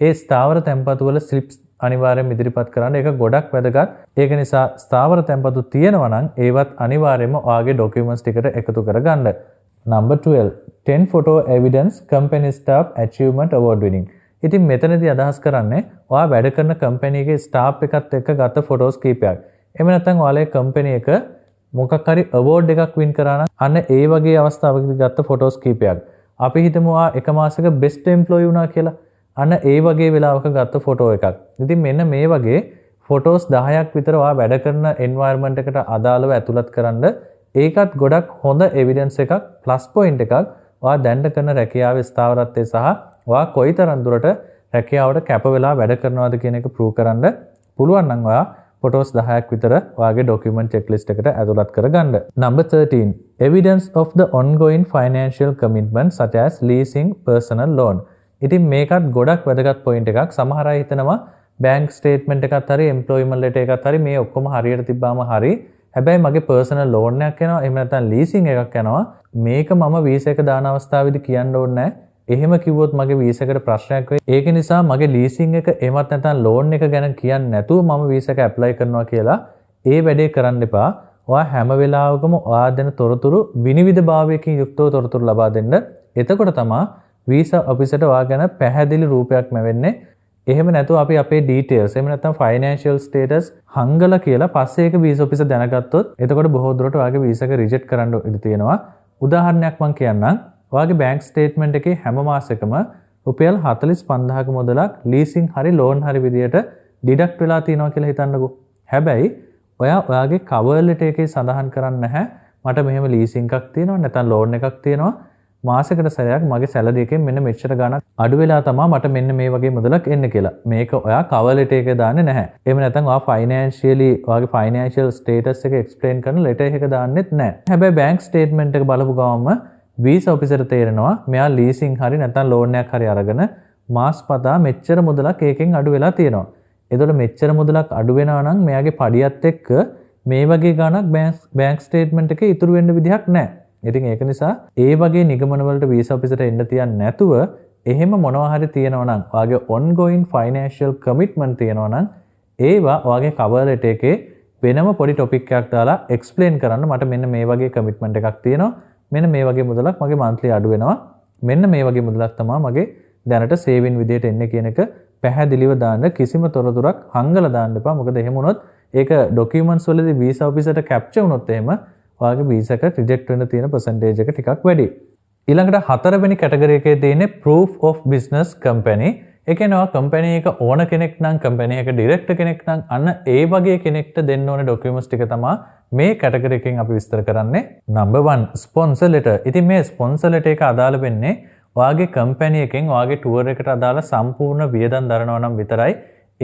ඒ ස්ථාවර තැන්පතු වල slips අනිවාර්යෙන් ඉදිරිපත් කරන්න. ඒක ගොඩක් වැදගත්. ඒක නිසා ස්ථාවර තැන්පතු තියෙනවා නම් ඒවත් අනිවාර්යයෙන්ම ඔයාගේ documents ටිකට එකතු කරගන්න. Number 12 10 photo evidence company staff achievement award winning. ඉතින් මෙතනදී අදහස් කරන්නේ ඔයා වැඩ කරන company එකේ staff එකත් එක්ක ගත්ත photos කීපයක්. එහෙම නැත්නම් ඔයාලේ company එක මොකක් හරි award එකක් win කරා නම් අන්න ඒ වගේ අවස්ථාවකදී ගත්ත ෆොටෝස් කීපයක්. අපි හිතමු එක මාසෙක best employee වුණා කියලා. අන්න ඒ වගේ වෙලාවක ගත්ත ෆොටෝ එකක්. ඉතින් මෙන්න මේ වගේ ෆොටෝස් 10ක් විතර ඔයා වැඩ කරන environment එකට අදාළව ඇතුළත් කරන්න ඒකත් ගොඩක් හොඳ එවිඩන්ස් එකක් ප්ලස් පොයින්ට් එකක් ඔයා දැන් කරන රැකියාවේ ස්ථාවරත්වය සහ ඔයා කොයිතරම් දුරට රැකියාවට කැප වෙලා වැඩ කරනවද කියන එක ප්‍රූව් කරන්න පුළුවන් නම් ඔයා ෆොටෝස් 10ක් විතර ඔයාගේ ડોකියුමන්ට් චෙක්ලිස්ට් එකට ඇතුළත් කරගන්න. Number 13 evidence of the ongoing financial commitment such as leasing personal loan. ඉතින් මේකත් ගොඩක් වැදගත් පොයින්ට් එකක්. සමහර අය හිතනවා බැංක් ස්ටේට්මන්ට් එකත් හරි එම්ප්ලොයිමන්ට් ලෙටර් එකත් හරි මේ ඔක්කොම හරියට තිබ්බාම හරි. හැබැයි මගේ පර්සනල් ලෝන් එකක් යනවා එහෙම නැත්නම් ලීසින් එකක් යනවා. මේක මම වීසා එක දාන අවස්ථාවේදී කියන්න ඕනේ නැහැ. එහෙම කිව්වොත් මගේ වීසා එකට ප්‍රශ්නයක් වෙයි. ඒක නිසා මගේ ලීසින් එක එහෙමත් නැත්නම් ලෝන් එක ගැන කියන්නේ නැතුව මම වීසා එක ඇප්ලයි කරනවා කියලා ඒ වැඩේ කරන්න එපා. ඔයා හැම වෙලාවකම ඔයා දෙන තොරතුරු විනිවිදභාවයකින් යුක්තව තොරතුරු ලබා දෙන්න. එතකොට තමයි වීසා ඔෆිසරට ඔයා ගැන පැහැදිලි රූපයක් ලැබෙන්නේ. එහෙම නැතුව අපි අපේ ඩීටේල්ස් එහෙම නැත්නම් ෆයිනෑන්ෂියල් ස්ටේටස් හංගලා කියලා පස්සේ ඒක වීසා ඔෆිසර් දැනගත්තොත් එතකොට බොහෝ දුරට ඔයාගේ වීසා එක රිජෙක්ට් කරන්න ඉඩ තියෙනවා. උදාහරණයක් මම කියන්නම්. ඔයාගේ බැංක් ස්ටේට්මන්ට් එකේ හැම මාසෙකම රුපියල් 45000ක මුදලක් ලීසින් හරි ලෝන් හරි විදියට ඩිඩක්ට් වෙලා තියෙනවා කියලා හිතන්නකෝ. හැබැයි ඔයාගේ කවර් ලෙටර් එකේ සඳහන් කරන්නේ නැහැ මට මෙහෙම ලීසින් එකක් තියෙනවා නැත්නම් ලෝන් එකක් තියෙනවා මාසෙකට සැරයක් මගේ සැලරි එකෙන් මෙන්න මෙච්චර ගණක් අඩු වෙලා තමයි මට මෙන්න මේ වගේ මුදලක් එන්නේ කියලා. මේක ඔයා කවර් ලෙටර් එකේ දාන්නේ නැහැ. එහෙම නැත්නම් ඔයා ෆයිනෑන්ෂියලි ඔයාගේ ෆයිනෑන්ෂියල් ස්ටේටස් එක එක්ස්ප්ලেইন කරන ලෙටර් එක දාන්නෙත් නැහැ. හැබැයි බැංක් ස්ටේට්මන්ට් එක බලපු ගමන්ම වීසා ඔෆිසරට තේරෙනවා මෙයා ලීසින් හරි නැත්නම් ලෝන් එකක් හරි අරගෙන මාස්පතා මෙච්චර මුදලක් ඒකෙන් අඩු වෙලා තියෙනවා. එතකොට මෙච්චර මුදලක් අඩු වෙනවා නම් මෙයාගේ පඩියත් එක්ක මේ වගේ ගණක් බැංක් ස්ටේට්මන්ට් එකේ ඉතුරු වෙන්න විදිහක් නැහැ. ඉතින් ඒක නිසා ඒ වගේ නිගමන වලට වීසා ඔෆිසරට එන්න තියන්නේ නැතුව එහෙම මොනවා හරි තියෙනවා නම් ඔයාගේ ongoing financial commitment තියෙනවා නම් ඒවා ඔයාගේ cover letter එකේ වෙනම පොඩි topic එකක් දාලා explain කරන්න මට මෙන්න මේ වගේ commitment එකක් තියෙනවා. මෙන්න මේ වගේ මුදලක් මගේ monthly අඩු වෙනවා. මෙන්න මේ වගේ මුදලක් තමයි මගේ දැනට saving විදියට එන්නේ කියන එක පැහැදිලිව දාන්න කිසිම තොරතුරක් හංගලා දාන්න එපා. මොකද එහෙම වුණොත් ඒක documents වලදී visa officer ට capture වුණොත් එහෙම ඔයාගේ visa එක reject වෙන්න තියෙන percentage එක ටිකක් වැඩි. ඊළඟට හතරවෙනි category එකේ තියෙන්නේ proof of business company. ඒ කියන්නේ ඔයා company එක ඕන කෙනෙක් නම් company එක director කෙනෙක් නම් අන්න ඒ වගේ කෙනෙක්ට දෙන්න ඕන documents ටික තමයි මේ category එකෙන් අපි විස්තර කරන්නේ. number 1 sponsor letter. ඉතින් මේ sponsor letter එක අදාළ වෙන්නේ ඔයාගේ company එකෙන් ඔයාගේ tour එකට අදාළ සම්පූර්ණ වියදම් දරනවා නම් විතරයි.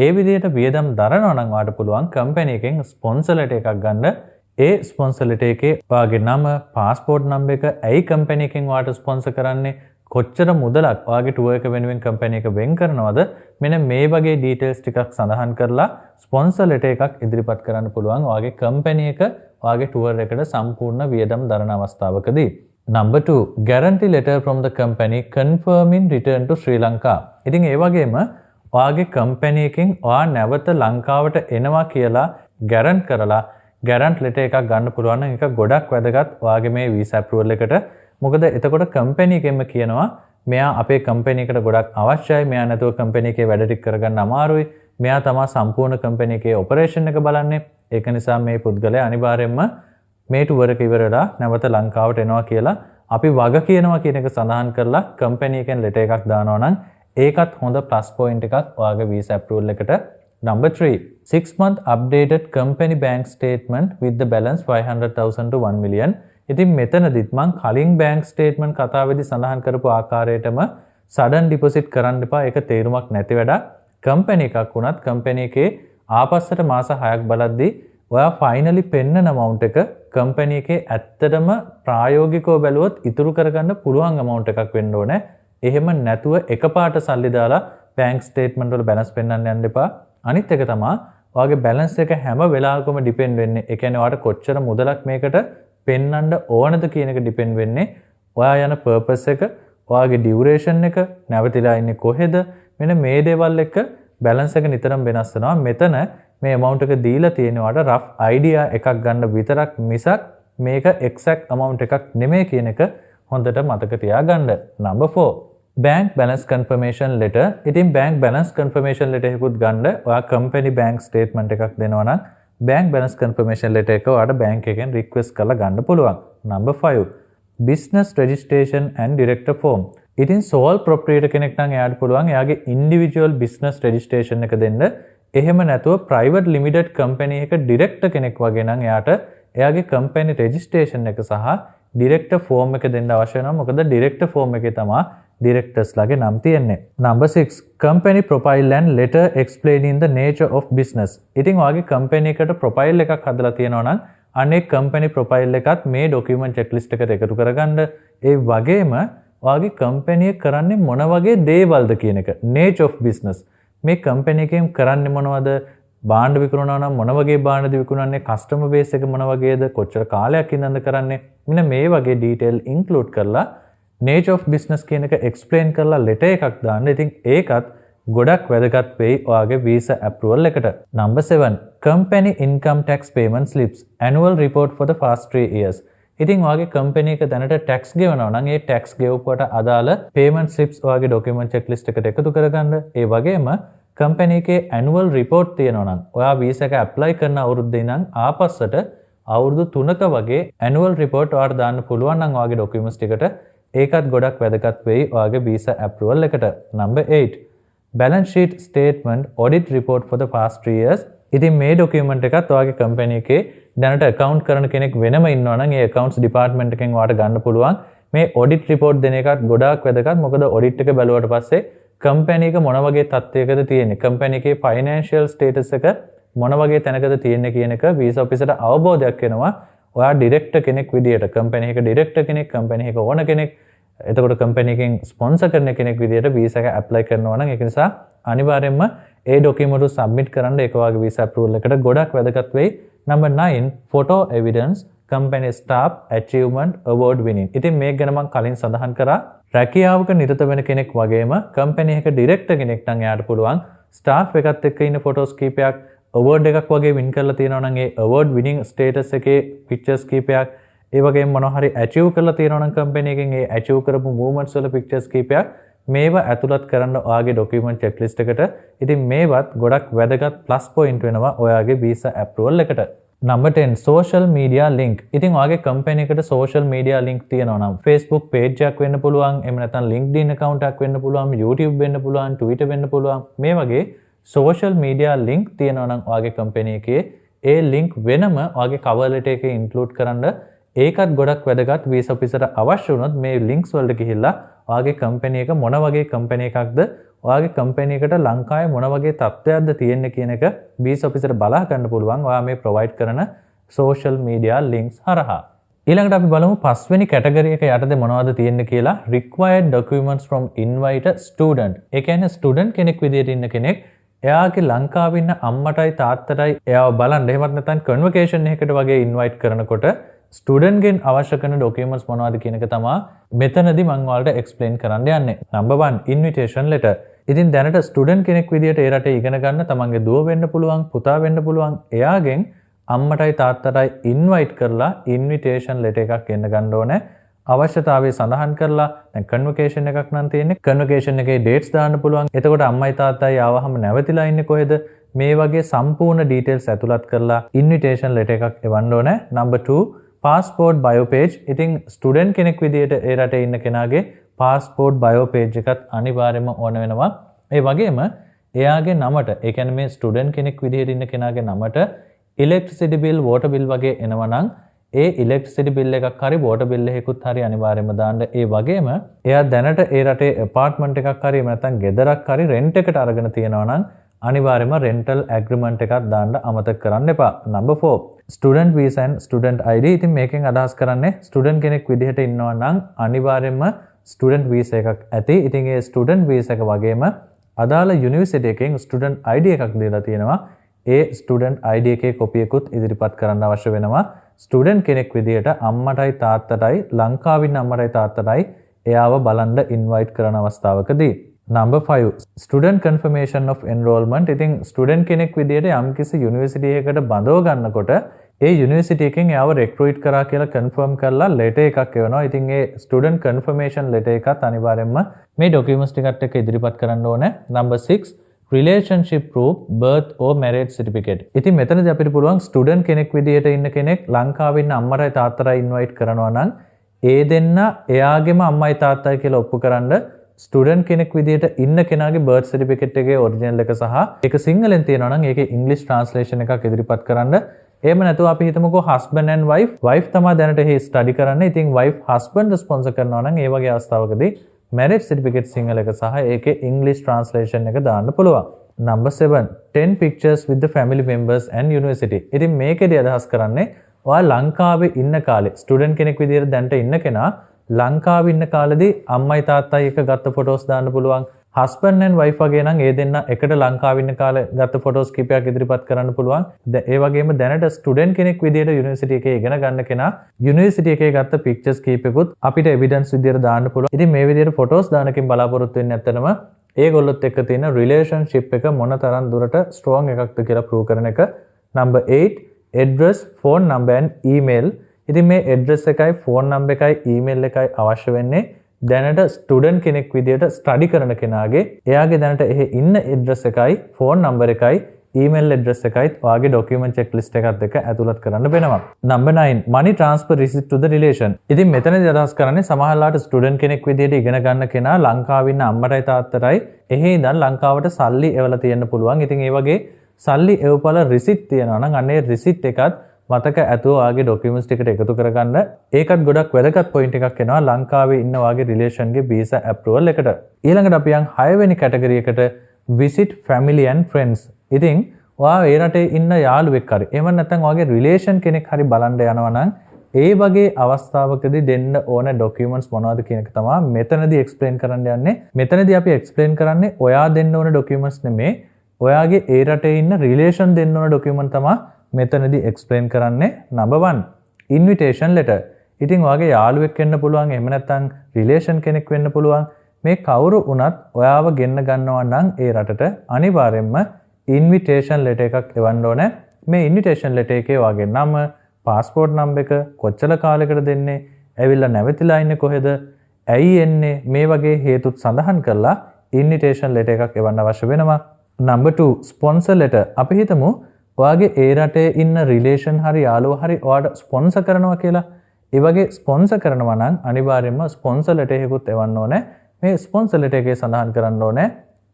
ඒ විදිහට වියදම් දරනවා නම් ඔයාට පුළුවන් company එකෙන් sponsor letter එකක් ගන්න. ඒ ස්පොන්සර් ලෙටර් එකේ ඔයාගේ නම, පාස්පෝර්ට් නම්බර් එක, ඇයි කම්පැනි එකෙන් ඔයාට ස්පොන්සර් කරන්නේ, කොච්චර මුදලක් ඔයාගේ ටුවර් එක වෙනුවෙන් කම්පැනි එක වෙන් කරනවද, මෙන්න මේ වගේ ඩීටේල්ස් ටිකක් සඳහන් කරලා ස්පොන්සර් ලෙටර් එකක් ඉදිරිපත් කරන්න පුළුවන් ඔයාගේ කම්පැනි එක ඔයාගේ ටුවර් එකට සම්පූර්ණ වියදම් දරන අවස්ථාවකදී. Number 2 guarantee letter from the company confirming return to Sri Lanka. ඉතින් ඒ වගේම ඔයාගේ කම්පැනි එකෙන් ඔයා නැවත ලංකාවට එනවා කියලා ගැරන්ට් කරලා ගැරන්ට් ලෙටර් එකක් ගන්න පුළුවන් නම් ඒක ගොඩක් වැදගත් ඔයාගේ මේ වීසා අප්‍රූවල් එකට. මොකද එතකොට කම්පැනි එකෙන්ම කියනවා මෙයා අපේ කම්පැනි එකට ගොඩක් අවශ්‍යයි, මෙයා නැතුව කම්පැනි එකේ වැඩ ටික කරගන්න අමාරුයි, මෙයා තමයි සම්පූර්ණ කම්පැනි එකේ ඔපරේෂන් එක බලන්නේ, ඒක නිසා මේ පුද්ගලයා අනිවාර්යයෙන්ම මේ ටුවර් එක ඉවරලා නැවත ලංකාවට එනවා කියලා අපි වග කියනවා කියන එක සඳහන් කරලා කම්පැනි එකෙන් ලෙටර් එකක් දානවා නම් ඒකත් හොඳ ප්ලස් පොයින්ට් එකක් ඔයාගේ වීසා අප්‍රූවල් එකට. Number 3 6-month updated company bank statement with the balance 500,000 to 1 million. ඉතින් මෙතනදිත් මං කලින් bank statement කතාවේදී සඳහන් කරපු ආකාරයටම sudden deposit කරන්න එපා. ඒක තේරුමක් නැති වැඩක්. company එකක් වුණත් company එකේ ආපස්සට මාස 6ක් බලද්දී ඔයා finally පෙන්නන amount එක company එකේ ඇත්තටම ප්‍රායෝගිකව බැලුවොත් ඉතුරු කරගන්න පුළුවන් amount එකක් වෙන්න ඕනේ. එහෙම නැතුව එකපාරට සල්ලි දාලා bank statement වල balance පෙන්වන්න යන්න එපා. අනිත් එක තමයි ඔයාගේ balance එක හැම වෙලාවකම depend වෙන්නේ. ඒ කියන්නේ ඔයාට කොච්චර මුදලක් මේකට පෙන්වන්න ඕනද කියන එක depend වෙන්නේ ඔයා යන purpose එක, ඔයාගේ duration එක, නැවතිලා ඉන්නේ කොහෙද, මෙන්න මේ දේවල් එක්ක balance එක නිතරම වෙනස් වෙනවා. මෙතන මේ amount එක දීලා තියෙන ඔයාට rough idea එකක් ගන්න විතරක් මිසක් මේක exact amount එකක් නෙමෙයි කියන එක හොඳට මතක තියාගන්න. Number 4 bank balance confirmation letter. ඉතින් bank balance confirmation letter එකකුත් ගන්න ඔයා company bank statement එකක් දෙනවා නම් bank balance confirmation letter එක ඔයාලට bank එකෙන් request කරලා ගන්න පුළුවන්. number 5 business registration and director form. ඉතින් sole proprietor කෙනෙක් නම් එයාට පුළුවන් එයාගේ individual business registration එක දෙන්න. එහෙම නැතුව private limited company එක director කෙනෙක් වගේ නම් එයාට එයාගේ company registration එක සහ director form එක දෙන්න අවශ්‍ය වෙනවා. මොකද director form එකේ තමයි directors ලගේ නම් තියෙන්නේ. number 6 company profile and letter explaining the nature of business. ඉතින් ඔයාගේ company එකට profile එකක් හදලා තියෙනවා නම් අනේ company profile එකත් මේ document checklist එකට එකතු කරගන්න. ඒ වගේම ඔයාගේ company එක කරන්නේ මොන වගේ දේවල්ද කියන එක. nature of business. මේ company එකෙන් කරන්නේ මොනවද? බාණ්ඩ විකුණනවා නම් මොන වගේ බාණ්ඩද විකුණන්නේ? customer base එක මොන වගේද? කොච්චර කාලයක් ඉඳන්ද කරන්නේ? මෙන්න මේ වගේ detail include කරලා nature of business කියන එක explain කරලා letter එකක් දාන්න. ඉතින් ඒකත් ගොඩක් වැදගත් වෙයි ඔයාගේ visa approval එකට. number 7 company income tax payment slips annual report for the past 3 years. ඉතින් ඔයාගේ company එක දැනට tax ගෙවනවා නම් ඒ tax ගෙවුවට අදාළ payment slips ඔයාගේ document checklist එකට එකතු කරගන්න. ඒ වගේම company එකේ annual report තියෙනවා නම් ඔයා visa එක apply කරන අවුරුද්දේ ඉඳන් ආපස්සට අවුරුදු 3ක වගේ annual report ඔයාට දාන්න පුළුවන් නම් ඔයාගේ documents ටිකට ඒකත් ගොඩක් වැදගත් වෙයි ඔයාගේ visa approval එකට. number 8 balance sheet statement audit report for the past 3 years. ඉතින් මේ document එකත් ඔයාගේ company එකේ දැනට account කරන කෙනෙක් වෙනම ඉන්නවා නම් ඒ accounts department එකෙන් ඔයාට ගන්න පුළුවන්. මේ audit report දෙන එකත් ගොඩාක් වැදගත්. මොකද audit එක බැලුවට පස්සේ company එක මොන වගේ තත්ත්වයකද තියෙන්නේ, company එකේ financial status එක මොන වගේ තැනකද තියෙන්නේ කියන එක visa officer ට අවබෝධයක් වෙනවා. ඔයා director කෙනෙක් විදියට, company එක director කෙනෙක්, company එක owner කෙනෙක්, එතකොට company එකෙන් sponsor කරන කෙනෙක් විදියට visa එක apply කරනවා නම් ඒක නිසා අනිවාර්යයෙන්ම ඒ document එක submit කරන්න ඒක ඔයාගේ visa approval එකට ගොඩක් වැදගත් වෙයි. number 9 photo evidence company staff achievement award winning. ඉතින් මේක ගැන මම කලින් සඳහන් කරා. රැකියාවක නිරත වෙන කෙනෙක් වගේම company එක director කෙනෙක් නම් එයාට පුළුවන් staff එකත් එක්ක ඉන්න photos කීපයක් award එකක් වගේ win කරලා තියෙනවා නම් ඒ award winning status එකේ pictures කීපයක්, ඒ වගේම මොනවා හරි achieve කරලා තියෙනවා නම් company එකෙන් ඒ achieve කරපු movements වල pictures කීපයක් මේවා ඇතුළත් කරන්න ඔයාගේ document checklist එකට. ඉතින් මේවත් ගොඩක් වැදගත් plus point වෙනවා ඔයාගේ visa approval එකට. number 10 social media link. ඉතින් ඔයාගේ company එකට social media link තියෙනවා නම් Facebook page එකක් වෙන්න පුළුවන්, එහෙම නැත්නම් LinkedIn account එකක් වෙන්න පුළුවන්, YouTube වෙන්න පුළුවන්, Twitter වෙන්න පුළුවන්. මේ වගේ social media link තියෙනවා නම් ඔයාගේ company එකේ ඒ link වෙනම ඔයාගේ cover letter එකේ include කරන්න. ඒකත් ගොඩක් වැදගත්. visa officer අවශ්‍ය වුණොත් මේ links වලට ගිහිල්ලා ඔයාගේ company එක මොන වගේ company එකක්ද, ඔයාගේ company එකට ලංකාවේ මොන වගේ තත්ත්වයක්ද තියෙන්නේ කියන එක visa officer බලා ගන්න පුළුවන් ඔයා මේ provide කරන social media links හරහා. ඊළඟට අපි බලමු 5 වෙනි category එක යටතේ මොනවද තියෙන්නේ කියලා. required documents from invited student. ඒ කියන්නේ student කෙනෙක් විදියට ඉන්න කෙනෙක් එයාගේ ලංකාවේ ඉන්න අම්මටයි තාත්තටයි එයාව බලන්න, එහෙමත් නැත්නම් convocation එකකට වගේ invite කරනකොට ස්ටුඩන්ට් ගෙන් අවශ්‍ය කරන documents මොනවද කියන එක තමයි මෙතනදී මම ඔයාලට explain කරන්න යන්නේ. number 1 invitation letter. ඉතින් දැනට ස්ටුඩන්ට් කෙනෙක් විදියට ඒ රටේ ඉගෙන ගන්න තමන්ගේ දුව වෙන්න පුළුවන්, පුතා වෙන්න පුළුවන්, එයාගෙන් අම්මටයි තාත්තටයි invite කරලා invitation letter එකක් එන්න ගන්න ඕනේ. අවශ්‍යතාවය සඳහන් කරලා දැන් convocation එකක් නම් තියෙන්නේ. convocation එකේ dates දාන්න පුළුවන්. එතකොට අම්මයි තාත්තයි ආවහම නැවතිලා ඉන්නේ කොහෙද? මේ වගේ සම්පූර්ණ details ඇතුළත් කරලා invitation letter එකක් එවන්න ඕනේ. number 2 passport bio page. ඉතින් ස්ටුඩන්ට් කෙනෙක් විදියට ඒ රටේ ඉන්න කෙනාගේ passport bio page එකත් අනිවාර්යයෙන්ම ඕන වෙනවා. ඒ වගේම එයාගේ නමට, ඒ කියන්නේ මේ ස්ටුඩන්ට් කෙනෙක් විදියට ඉන්න කෙනාගේ නමට electricity bill, water bill වගේ එනවා නම් ඒ electricity bill එකක් හරි water bill එකකුත් හරි අනිවාර්යයෙන්ම දාන්න. ඒ වගේම එයා දැනට ඒ රටේ apartment එකක් හරි නැත්නම් ගෙදරක් හරි rent එකට අරගෙන තියෙනවා නම් අනිවාර්යයෙන්ම rental agreement එකක් දාන්න අමතක කරන්න එපා. number 4 student visa and student ID. ඉතින් මේකෙන් අදහස් කරන්නේ ස්ටුඩන්ට් කෙනෙක් විදිහට ඉන්නවා නම් අනිවාර්යයෙන්ම ස්ටුඩන්ට් වීසා එකක් ඇති. ඉතින් ඒ ස්ටුඩන්ට් වීසා එක වගේම අදාළ යුනිවර්සිටි එකෙන් ස්ටුඩන්ට් ID එකක් දීලා තියෙනවා. ඒ ස්ටුඩන්ට් ID එකේ කොපි එකකුත් ඉදිරිපත් කරන්න අවශ්‍ය වෙනවා. ස්ටුඩන්ට් කෙනෙක් විදිහට අම්මටයි තාත්තටයි ලංකාවේ ඉන්න අම්මටයි තාත්තටයි එයාව බලන්න ඉන්වයිට් කරන අවස්ථාවකදී. number 5 student confirmation of enrollment. ඉතින් ස්ටුඩන්ට් කෙනෙක් විදිහට යම්කිසි යුනිවර්සිටි එකකට බඳව ගන්නකොට ඒ යුනිවර්සිටි එකෙන් එයාව recruit කරා කියලා confirm කරලා letter එකක් එවනවා. ඉතින් ඒ student confirmation letter එකත් අනිවාර්යයෙන්ම මේ documents ටිකත් එක්ක ඉදිරිපත් කරන්න ඕනේ. number 6 relationship proof, birth or marriage certificate. ඉතින් මෙතනදී අපිට පුළුවන් ස්ටුඩන්ට් කෙනෙක් විදිහට ඉන්න කෙනෙක් ලංකාවේ ඉන්න අම්මරයි තාත්තරයි ඉන්වයිට් කරනවා නම් ඒ දෙන්න එයාගේම අම්මයි තාත්තයි කියලා ඔප්පු කරන්න ස්ටුඩන්ට් කෙනෙක් විදිහට ඉන්න කෙනාගේ බර්ත් සර්ටිෆිකේට් එකේ ඔරිජිනල් එක සහ ඒක සිංහලෙන් තියෙනවා නම් ඒකේ ඉංග්‍රීසි ට්‍රාන්ස්ලේෂන් එකක් ඉදිරිපත් කරන්න. එහෙම නැතුව අපි හිතමුකෝ husband and wife තමයි දැනට හේ ස්ටඩි කරන්නේ. ඉතින් wife husband ස්පොන්සර් කරනවා නම් ඒ වගේ අවස්ථාවකදී marriage certificate සිංහල එක සහ ඒකේ English translation එක දාන්න පුළුවන්. Number 7, 10 pictures with the family members and university. ඉතින් මේකේදී අදහස් කරන්නේ ඔයා ලංකාවේ ඉන්න කාලේ ස්ටුඩන්ට් කෙනෙක් විදිහට දැනට ඉන්න කෙනා ලංකාවේ ඉන්න කාලෙදී අම්මයි තාත්තයි එක්ක ගත්ත ෆොටෝස් දාන්න පුළුවන්. husband and wife වගේ නම් ඒ දෙන්න එකට ලංකාවේ ඉන්න කාලේ ගත්ත ෆොටෝස් කීපයක් ඉදිරිපත් කරන්න පුළුවන්. ඒ වගේම දැනට ස්ටුඩන්ට් කෙනෙක් විදිහට යුනිවර්සිටි එකේ ඉගෙන ගන්න කෙනා යුනිවර්සිටි එකේ ගත්ත පික්චර්ස් කීපෙකුත් අපිට එවිඩන්ස් විදිහට දාන්න පුළුවන්. ඉතින් මේ විදිහට ෆොටෝස් දානකින් බලාපොරොත්තු වෙන්නේ නැත්නම් ඒගොල්ලොත් එක්ක තියෙන රිලේෂන්ෂිප් එක මොන තරම් දුරට ස්ට්‍රෝං එකක්ද කියලා ප්‍රූව් කරන එක. Number 8, address, phone number and email. ඉතින් මේ address එකයි phone number එකයි email එකයි අවශ්‍ය වෙන්නේ දැනට ස්ටුඩන්ට් කෙනෙක් විදිහට ස්ටඩි කරන කෙනාගේ එයාගේ දැනට එහෙ ඉන්න address එකයි phone number එකයි email address එකයි ඔයාගේ document checklist එකත් එක්ක ඇතුළත් කරන්න වෙනවා. Number 9, money transfer receipt to the relation. ඉතින් මෙතනදී අදහස් කරන්නේ සමහරලාට ස්ටුඩන්ට් කෙනෙක් විදිහට ඉගෙන ගන්න කෙනා ලංකාවේ ඉන්න අම්මටයි තාත්තටයි එහෙ ඉඳන් ලංකාවට සල්ලි එවලා තියෙන්න පුළුවන්. ඉතින් ඒ වගේ සල්ලි එවපල රිසිට් තියෙනවා නම් අන්නේ රිසිට් එකත් මතක ඇතුව ඔයාගේ ඩොකියුමන්ට්ස් ටිකට එකතු කරගන්න. ඒකත් ගොඩක් වැදගත් පොයින්ට් එකක් එනවා ලංකාවේ ඉන්න ඔයාගේ රිලේෂන්ගේ වීසා ඇප්‍රූවල් එකට. ඊළඟට අපි යන් 6 වෙනි කැටගරි එකට visit family and friends. ඉතින් ඔයා ඒ රටේ ඉන්න යාළුවෙක් හරි එහෙම නැත්නම් ඔයාගේ රිලේෂන් කෙනෙක් හරි බලන්න යනවා නම් ඒ වගේ අවස්ථාවකදී දෙන්න ඕන ඩොකියුමන්ට්ස් මොනවද කියන එක තමයි මෙතනදී එක්ස්ප්ලেইন කරන්න යන්නේ. මෙතනදී අපි එක්ස්ප්ලেইন කරන්නේ ඔයා දෙන්න ඕන ඩොකියුමන්ට්ස් නෙමෙයි ඔයාගේ ඒ රටේ ඉන්න රිලේෂන් දෙන්න ඕන ඩොකියුමන්ට් තමයි මෙතනදී එක්ස්ප්ලেইন කරන්නේ. Number 1, invitation letter. ඉතින් ඔයාගේ යාළුවෙක් වෙන්න පුළුවන් එහෙම නැත්නම් රිලේෂන් කෙනෙක් වෙන්න පුළුවන්. මේ කවුරු වුණත් ඔයාව ගෙන්න ගන්නවා නම් ඒ රටට අනිවාර්යයෙන්ම ඉන්විටේෂන් ලෙටර් එකක් එවන්න ඕනේ. මේ ඉන්විටේෂන් ලෙටර් එකේ ඔයාගේ නම, පාස්පෝර්ට් නම්බර් එක, කොච්චර කාලයකට දෙන්නේ, ඇවිල්ලා නැවතිලා ඉන්නේ කොහෙද, ඇයි එන්නේ, මේ වගේ හේතුත් සඳහන් කරලා ඉන්විටේෂන් ලෙටර් එකක් එවන්න අවශ්‍ය වෙනවා. Number 2, sponsor letter. අපි හිතමු ඔයාගේ ඒ රටේ ඉන්න රිලේෂන් හරි යාළුවා හරි ඔයාට ස්පොන්සර් කරනවා කියලා. ඒ වගේ ස්පොන්සර් කරනවා නම් අනිවාර්යයෙන්ම ස්පොන්සර් ලෙටර් එකකුත් එවන්න ඕනේ. මේ ස්පොන්සර් ලෙටර් එකේ සඳහන් කරන්න ඕනේ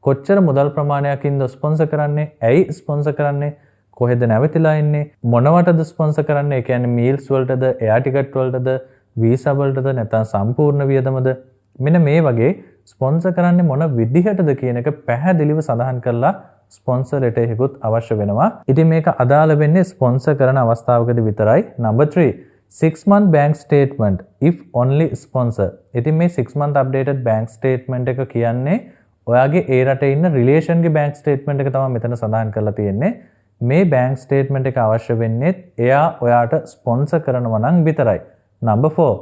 කොච්චර මුදල් ප්‍රමාණයකින්ද ස්පොන්සර් කරන්නේ, ඇයි ස්පොන්සර් කරන්නේ, කොහෙද නැවතිලා ඉන්නේ, මොනවටද ස්පොන්සර් කරන්නේ, ඒ කියන්නේ මීල්ස් වලටද, එයාර් ටිකට් වලටද, වීසා වලටද නැත්නම් සම්පූර්ණ වියදමද, මෙන්න මේ වගේ ස්පොන්සර් කරන්නේ මොන විදිහටද කියන එක පැහැදිලිව සඳහන් කරලා ස්පොන්සර් ලෙටර් එකකුත් අවශ්‍ය වෙනවා. ඉතින් මේක අදාළ වෙන්නේ ස්පොන්සර් කරන අවස්ථාවකදී විතරයි. Number 3, 6 month bank statement if only sponsor. ඉතින් මේ 6 month updated bank statement එක කියන්නේ ඔයාගේ ඒ රටේ ඉන්න රිලේෂන්ගේ bank statement එක තමයි මෙතන සඳහන් කරලා තියෙන්නේ. මේ bank statement එක අවශ්‍ය වෙන්නේ එයා ඔයාට ස්පොන්සර් කරනවා නම් විතරයි. Number 4,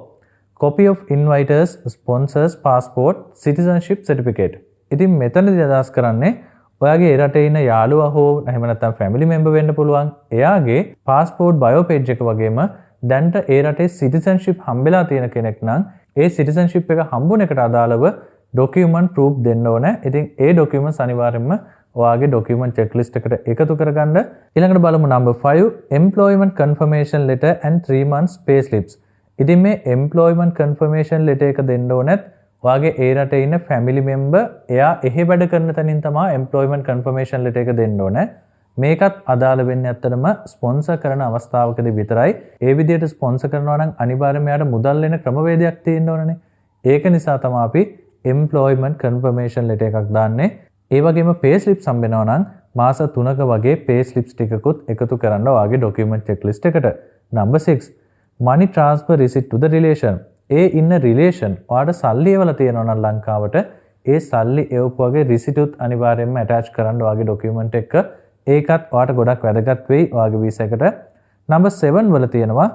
copy of inviters, sponsors passport, citizenship certificate. ඉතින් මෙතනදී අදහස් කරන්නේ ඔයාගේ ඒ රටේ ඉන්න යාළුවා හෝ එහෙම නැත්නම් family member වෙන්න පුළුවන්. එයාගේ passport bio page එක වගේම දැන්ට ඒ රටේ citizenship හම්බෙලා තියෙන කෙනෙක් නම් ඒ citizenship එක හම්බුන එකට අදාළව document proof දෙන්න ඕනේ. ඉතින් ඒ documents අනිවාර්යයෙන්ම ඔයාගේ document checklist එකට එකතු කරගන්න. ඊළඟට බලමු number 5, employment confirmation letter and 3 months pay slips. ඉතින් මේ employment confirmation letter එක දෙන්න ඕනේ ඔයාගේ ඒ රටේ ඉන්න family member එයා එහෙ වැඩ කරන තැනින් තමයි employment confirmation letter එක දෙන්න ඕනේ. මේකත් අදාළ වෙන්නේ ඇත්තටම ස්පොන්සර් කරන අවස්ථාවකදී විතරයි. ඒ විදිහට ස්පොන්සර් කරනවා නම් අනිවාර්යයෙන්ම යාට මුදල් වෙන ක්‍රමවේදයක් තියෙන්න ඕනනේ. ඒක නිසා තමයි අපි employment confirmation letter එකක් දාන්නේ. ඒ වගේම pay slips හම්බෙනවා නම් මාස 3ක වගේ pay slips ටිකකුත් එකතු කරන්න ඔයාගේ document checklist එකට. Number 6, money transfer receipt to the relation. ඒ ඉන්න රිලේෂන් ඔයාට සල්ලි එවලා තියෙනවා නම් ලංකාවට ඒ සල්ලි එවපුවගේ රිසිට් උත් අනිවාර්යයෙන්ම ඇටච් කරන්න ඔයාගේ ડોකියුමන්ට් එක. ඒකත් ඔයාට ගොඩක් වැදගත් වෙයි ඔයාගේ වීසා එකට. Number 7 වල තියෙනවා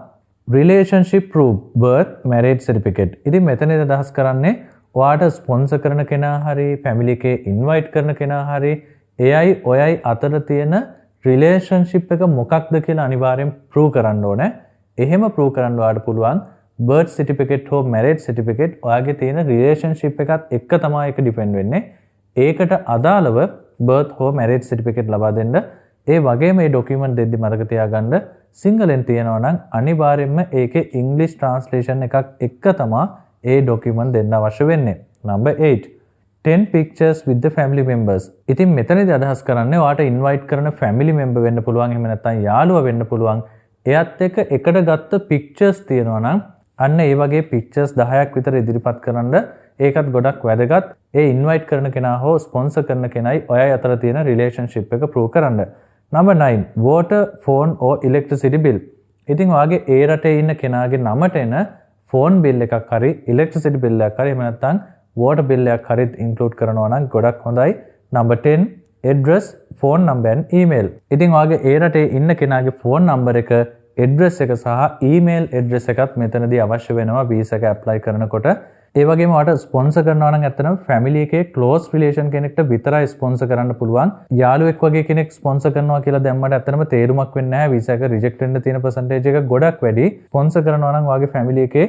relationship proof, birth, marriage certificate. ඉතින් මෙතනදී අදහස් කරන්නේ ඔයාට ස්පොන්සර් කරන කෙනා හරි ෆැමිලි එකේ ඉන්වයිට් කරන කෙනා හරි එයයි ඔයයි අතර තියෙන රිලේෂන්ෂිප් එක මොකක්ද කියලා අනිවාර්යෙන් ප්‍රූව් කරන්න ඕනේ. එහෙම ප්‍රූව් කරන්න ඔයාට පුළුවන් birth certificate හෝ marriage certificate ඔයාගේ තියෙන relationship එකත් එක්ක තමයි ඒක depend වෙන්නේ. ඒකට අදාළව බර්ත් හෝ මැරේජ් සර්ටිෆිකේට් ලබා දෙන්න. ඒ වගේම මේ ડોකියුමන්ට් දෙද්දි මතක තියාගන්න සිංහලෙන් තියෙනවා නම් අනිවාර්යයෙන්ම ඒකේ ඉංග්‍රීසි ට්‍රාන්ස්ලේෂන් එකක් එක්ක තමයි ඒ ડોකියුමන්ට් දෙන්න අවශ්‍ය වෙන්නේ. number 8 10 pictures with the family members. ඉතින් මෙතනදී අදහස් කරන්නේ ඔයාට ඉන්වයිට් කරන family member වෙන්න පුළුවන්, එහෙම නැත්නම් යාළුවා වෙන්න පුළුවන්. එයත් එක්ක එකට ගත්ත pictures තියෙනවා නම් අන්න ඒ වගේ pictures 10ක් විතර ඉදිරිපත් කරන්න. ඒකත් ගොඩක් වැදගත්. ඒ ඉන්වයිට් කරන කෙනා හෝ ස්පොන්සර් කරන කෙනයි ඔයයි අතර තියෙන රිලේෂන්ෂිප් එක ප්‍රූව් කරන්න. number 9 water, phone or electricity bill. ඉතින් ඔයාගේ ඒ රටේ ඉන්න කෙනාගේ නමට එන phone bill එකක් හරි electricity bill එකක් හරි එහෙම නැත්නම් water bill එකක් හරිත් include කරනවා නම් ගොඩක් හොඳයි. number 10 address, phone number and email. ඉතින් ඔයාගේ ඒ රටේ ඉන්න කෙනාගේ phone number එක, address එක සහ email address එකත් මෙතනදී අවශ්‍ය වෙනවා visa එක apply කරනකොට. ඒ වගේම ඔයාට ස්පොන්සර් කරනවා නම් ඇත්තටම family එකේ close relation කෙනෙක්ට විතරයි ස්පොන්සර් කරන්න පුළුවන්. යාළුවෙක් වගේ කෙනෙක් ස්පොන්සර් කරනවා කියලා දැම්මට ඇත්තටම තේරුමක් වෙන්නේ නැහැ. visa එක reject වෙන්න තියෙන percentage එක ගොඩක් වැඩි. ස්පොන්සර් කරනවා නම් ඔයාගේ family එකේ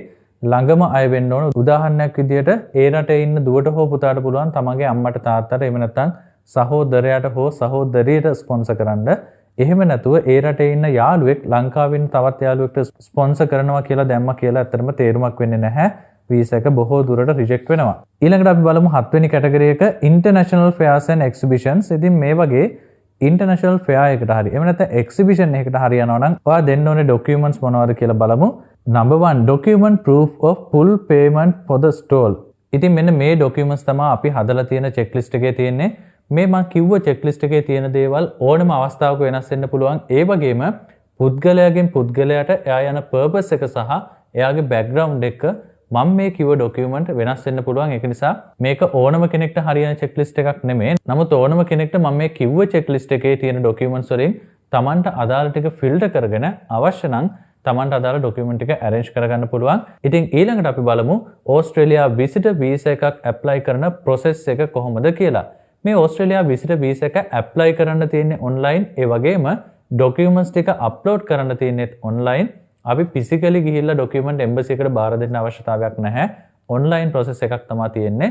ළඟම අය වෙන්න ඕන. උදාහරණයක් විදියට ඒ රටේ ඉන්න දුවට හෝ පුතාට පුළුවන් තමන්ගේ අම්මට තාත්තට එහෙම නැත්නම් සහෝදරයාට හෝ සහෝදරියට ස්පොන්සර් කරන්න. එහෙම නැතුව ඒ රටේ ඉන්න යාළුවෙක් ලංකාවේ ඉන්න තවත් යාළුවෙක්ට ස්පොන්සර් කරනවා කියලා දැම්මා කියලා ඇත්තටම තේරුමක් වෙන්නේ නැහැ. visa එක බොහෝ දුරට රිජෙක්ට් වෙනවා. ඊළඟට අපි බලමු 7 වෙනි කැටගරි එක international fairs and exhibitions. ඉතින් මේ වගේ international fair එකට හරි එහෙම නැත්නම් exhibition එකකට හරි යනවා නම් ඔයා දෙන්න ඕනේ documents මොනවද කියලා බලමු. number 1 document proof of full payment for the stall. ඉතින් මෙන්න මේ documents තමයි අපි හදලා තියෙන checklist එකේ තියෙන්නේ. මේ මම කිව්ව checklist එකේ තියෙන දේවල් ඕනම අවස්ථාවක වෙනස් වෙන්න පුළුවන්. ඒ වගේම පුද්ගලයාගෙන් පුද්ගලයාට එයා යන purpose එක සහ එයාගේ background එක මම මේ කිව්ව ડોකියුමන්ට් වෙනස් වෙන්න පුළුවන්. ඒක නිසා මේක ඕනම කෙනෙක්ට හරියන චෙක්ලිස්ට් එකක් නෙමෙයි. නමුත් ඕනම කෙනෙක්ට මම මේ කිව්ව චෙක්ලිස්ට් එකේ තියෙන ડોකියුමන්ට්ස් වලින් Tamanට අදාළ ටික ෆිල්ටර් කරගෙන අවශ්‍ය නම් Tamanට අදාළ ડોකියුමන්ට් එක arrange කරගන්න පුළුවන්. ඉතින් ඊළඟට අපි බලමු ඕස්ට්‍රේලියා විසිටර් වීසා එකක් apply කරන process එක කොහොමද කියලා. මේ ඕස්ට්‍රේලියා විසිටර් වීසා එක apply කරන්න තියෙන්නේ online. ඒ වගේම ડોකියුමන්ට්ස් ටික upload කරන්න තියෙන්නේ online. අපි physically ගිහිල්ලා document embassy එකට බාර දෙන්න අවශ්‍යතාවයක් නැහැ. online process එකක් තමයි තියෙන්නේ.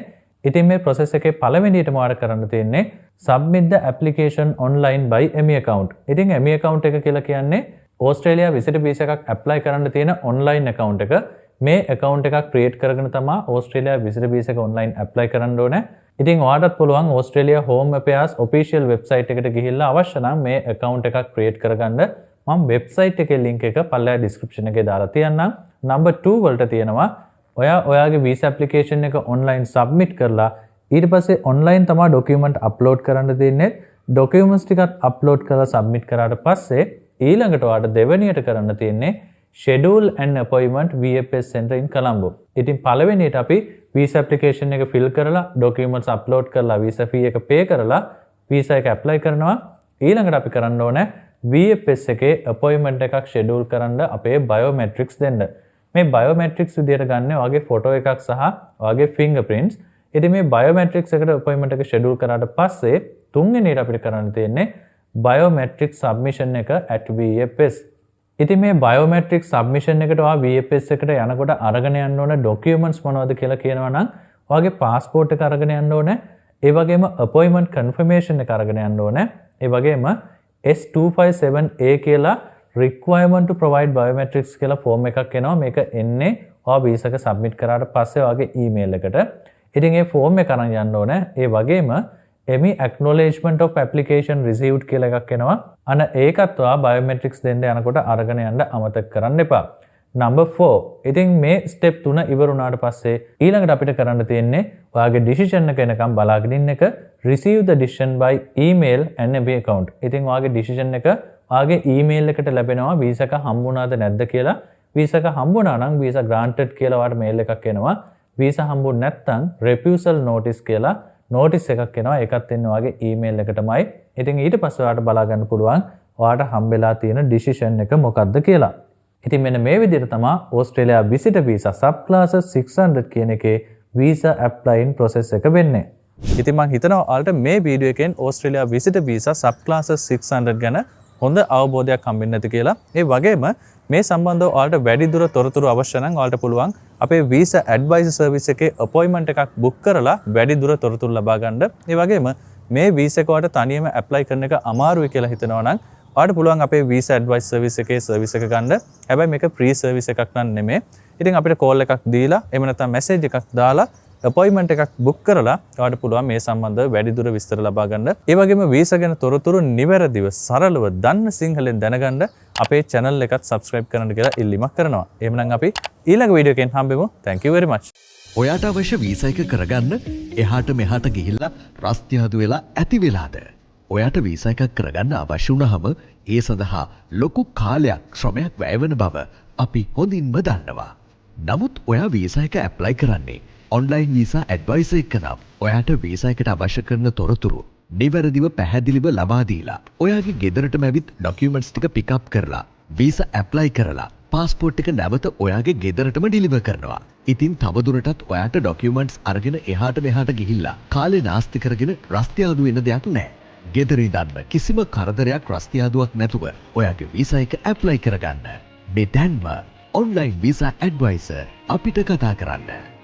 ඉතින් මේ process එකේ පළවෙනියටම ඔයාලට කරන්න තියෙන්නේ submit the application online by ME account. ඉතින් ME account එක කියලා කියන්නේ Australia visitor visa එකක් apply කරන්න තියෙන online account එක. මේ account එකක් create කරගෙන තමයි Australia visitor visa එක online apply කරන්න ඕනේ. ඉතින් ඔයාලටත් පුළුවන් Australia Home Affairs official website එකට ගිහිල්ලා අවශ්‍ය නම් මේ account එකක් create කරගන්න. මම වෙබ්සයිට් එකේ link එක පල්ලෙහා description එකේ දාලා තියන්නම්. number 2 වලට තියෙනවා ඔයාගේ visa application එක online submit කරලා ඊට පස්සේ online තමයි document upload කරන්න තියෙන්නේ. documents ටිකත් upload කරලා submit කරාට පස්සේ ඊළඟට ඔයාට දෙවෙනියට කරන්න තියෙන්නේ schedule an appointment VFS center in Colombo. ඉතින් පළවෙනියට අපි visa application එක fill කරලා documents upload කරලා visa fee එක pay කරලා visa එක apply කරනවා. ඊළඟට අපි කරන්න ඕනේ VFS එකේ appointment එකක් schedule කරන්න අපේ biometrics දෙන්න. මේ biometrics විදියට ගන්න ඔයාගේ photo එකක් සහ ඔයාගේ fingerprints. ඉතින් මේ biometrics එකට appointment එක schedule කරාට පස්සේ තුන්වෙනියට අපිට කරන්න තියෙන්නේ biometric submission එක at VFS. ඉතින් මේ biometric submission එකට ඔයා VFS එකට යනකොට අරගෙන යන්න ඕන documents මොනවද කියලා කියනවා නම් ඔයාගේ passport එක අරගෙන යන්න ඕනේ. ඒ වගේම appointment confirmation එක අරගෙන යන්න ඕනේ. ඒ වගේම S257A කියලා requirement to provide biometrics කියලා form එකක් එනවා. මේක එන්නේ ඔයා visa එක submit කරාට පස්සේ ඔයාගේ email එකට. ඉතින් මේ form එක අරන් යන්න ඕනේ. ඒ වගේම ME acknowledgement of application received කියලා එකක් එනවා. අන ඒකත් ඔයා biometrics දෙන්න යනකොට අරගෙන යන්න අමතක කරන්න එපා. number 4. ඉතින් මේ step 3 ඉවර වුණාට පස්සේ ඊළඟට අපිට කරන්න තියෙන්නේ ඔයාගේ decision එක එනකම් බලාගෙන ඉන්න එක receive the decision by email and ME account. ඉතින් ඔයාගේ decision එක ඔයාගේ email එකට ලැබෙනවා visa එක හම්බුණාද නැද්ද කියලා. visa එක හම්බුණා නම් visa granted කියලා ඔයාට mail එකක් එනවා. visa හම්බුනේ නැත්නම් refusal notice කියලා notice එකක් එනවා. ඒකත් එන්නේ ඔයාගේ email එකටමයි. ඉතින් ඊට පස්සේ ඔයාට බලා ගන්න පුළුවන් ඔයාට හම්බෙලා තියෙන decision එක මොකක්ද කියලා. ඉතින් මෙන්න මේ විදිහට තමයි ඕස්ට්‍රේලියා visitor visa subclasses 600 කියන එකේ visa applying process එක වෙන්නේ. ඉතින් මම හිතනවා ඔයාලට මේ වීඩියෝ එකෙන් ඕස්ට්‍රේලියා visitor visa subclasses 600 ගැන හොඳ අවබෝධයක් හම්බෙන්න ඇති කියලා. ඒ වගේම මේ සම්බන්ධව ඔයාලට වැඩි දුර තොරතුරු අවශ්‍ය නම් ඔයාලට පුළුවන් අපේ visa advisor service එකේ appointment එකක් book කරලා වැඩි දුර තොරතුරු ලබා ගන්න. ඒ වගේම මේ වීසා එක ඔයාලට තනියම ඇප්ලයි කරන එක අමාරුයි කියලා හිතනවා නම් ඔයාලට පුළුවන් අපේ වීසා ඇඩ්වයිස් සර්විස් එකේ සර්විස් එක ගන්න. හැබැයි මේක ෆ්‍රී සර්විස් එකක් නන් නෙමෙයි. ඉතින් අපිට කෝල් එකක් දීලා එහෙම නැත්නම් මැසේජ් එකක් දාලා අපොයින්ට්මන්ට් එකක් බුක් කරලා ඔයාලට පුළුවන් මේ සම්බන්ධව වැඩිදුර විස්තර ලබා ගන්න. ඒ වගේම වීසා ගැන තොරතුරු නිවැරදිව සරලව දන්න සිංහලෙන් දැනගන්න අපේ channel එකත් subscribe කරන්න කියලා ඉල්ලීමක් කරනවා. එහෙමනම් අපි ඊළඟ වීඩියෝ එකෙන් හම්බෙමු. Thank you very much. ඔයාට අවශ්‍ය වීසා එක කරගන්න එහාට මෙහාට ගිහිල්ලා රස්තියාදු වෙලා ඇති වෙලාද? ඔයාට වීසා එකක් කරගන්න අවශ්‍ය වුණාම ඒ සඳහා ලොකු කාලයක් ශ්‍රමයක් වැය වෙන බව අපි හොඳින්ම දන්නවා. නමුත් ඔයා වීසා එක ඇප්ලයි කරන්නේ ඔන්ලයින් වීසා ඇඩ්වයිසර් එක නම් ඔයාට වීසා එකට අවශ්‍ය කරන තොරතුරු නිවැරදිව පැහැදිලිව ලබා දීලා ඔයාගේ ගෙදරටම ඇවිත් ඩොකියුමන්ට්ස් ටික පික් අප් කරලා වීසා ඇප්ලයි කරලා පාස්පෝර්ට් එක නැවත ඔයාගේ ගෙදරටම ඩිලිවර් කරනවා. ඉතින් තවදුරටත් ඔයාට ඩොකියුමන්ට්ස් අරගෙන එහාට මෙහාට ගිහිල්ලා කාලේ නාස්ති කරගෙන රස්තියාදු වෙන්න දෙයක් නැහැ. ගෙදර ඉඳන්ම කිසිම කරදරයක් රස්තියාදුවක් නැතුව ඔයාගේ වීසා එක ඇප්ලයි කරගන්න. මේ දැන්ම ඔන්ලයින් වීසා ඇඩ්වයිසර් අපිට කතා කරන්න.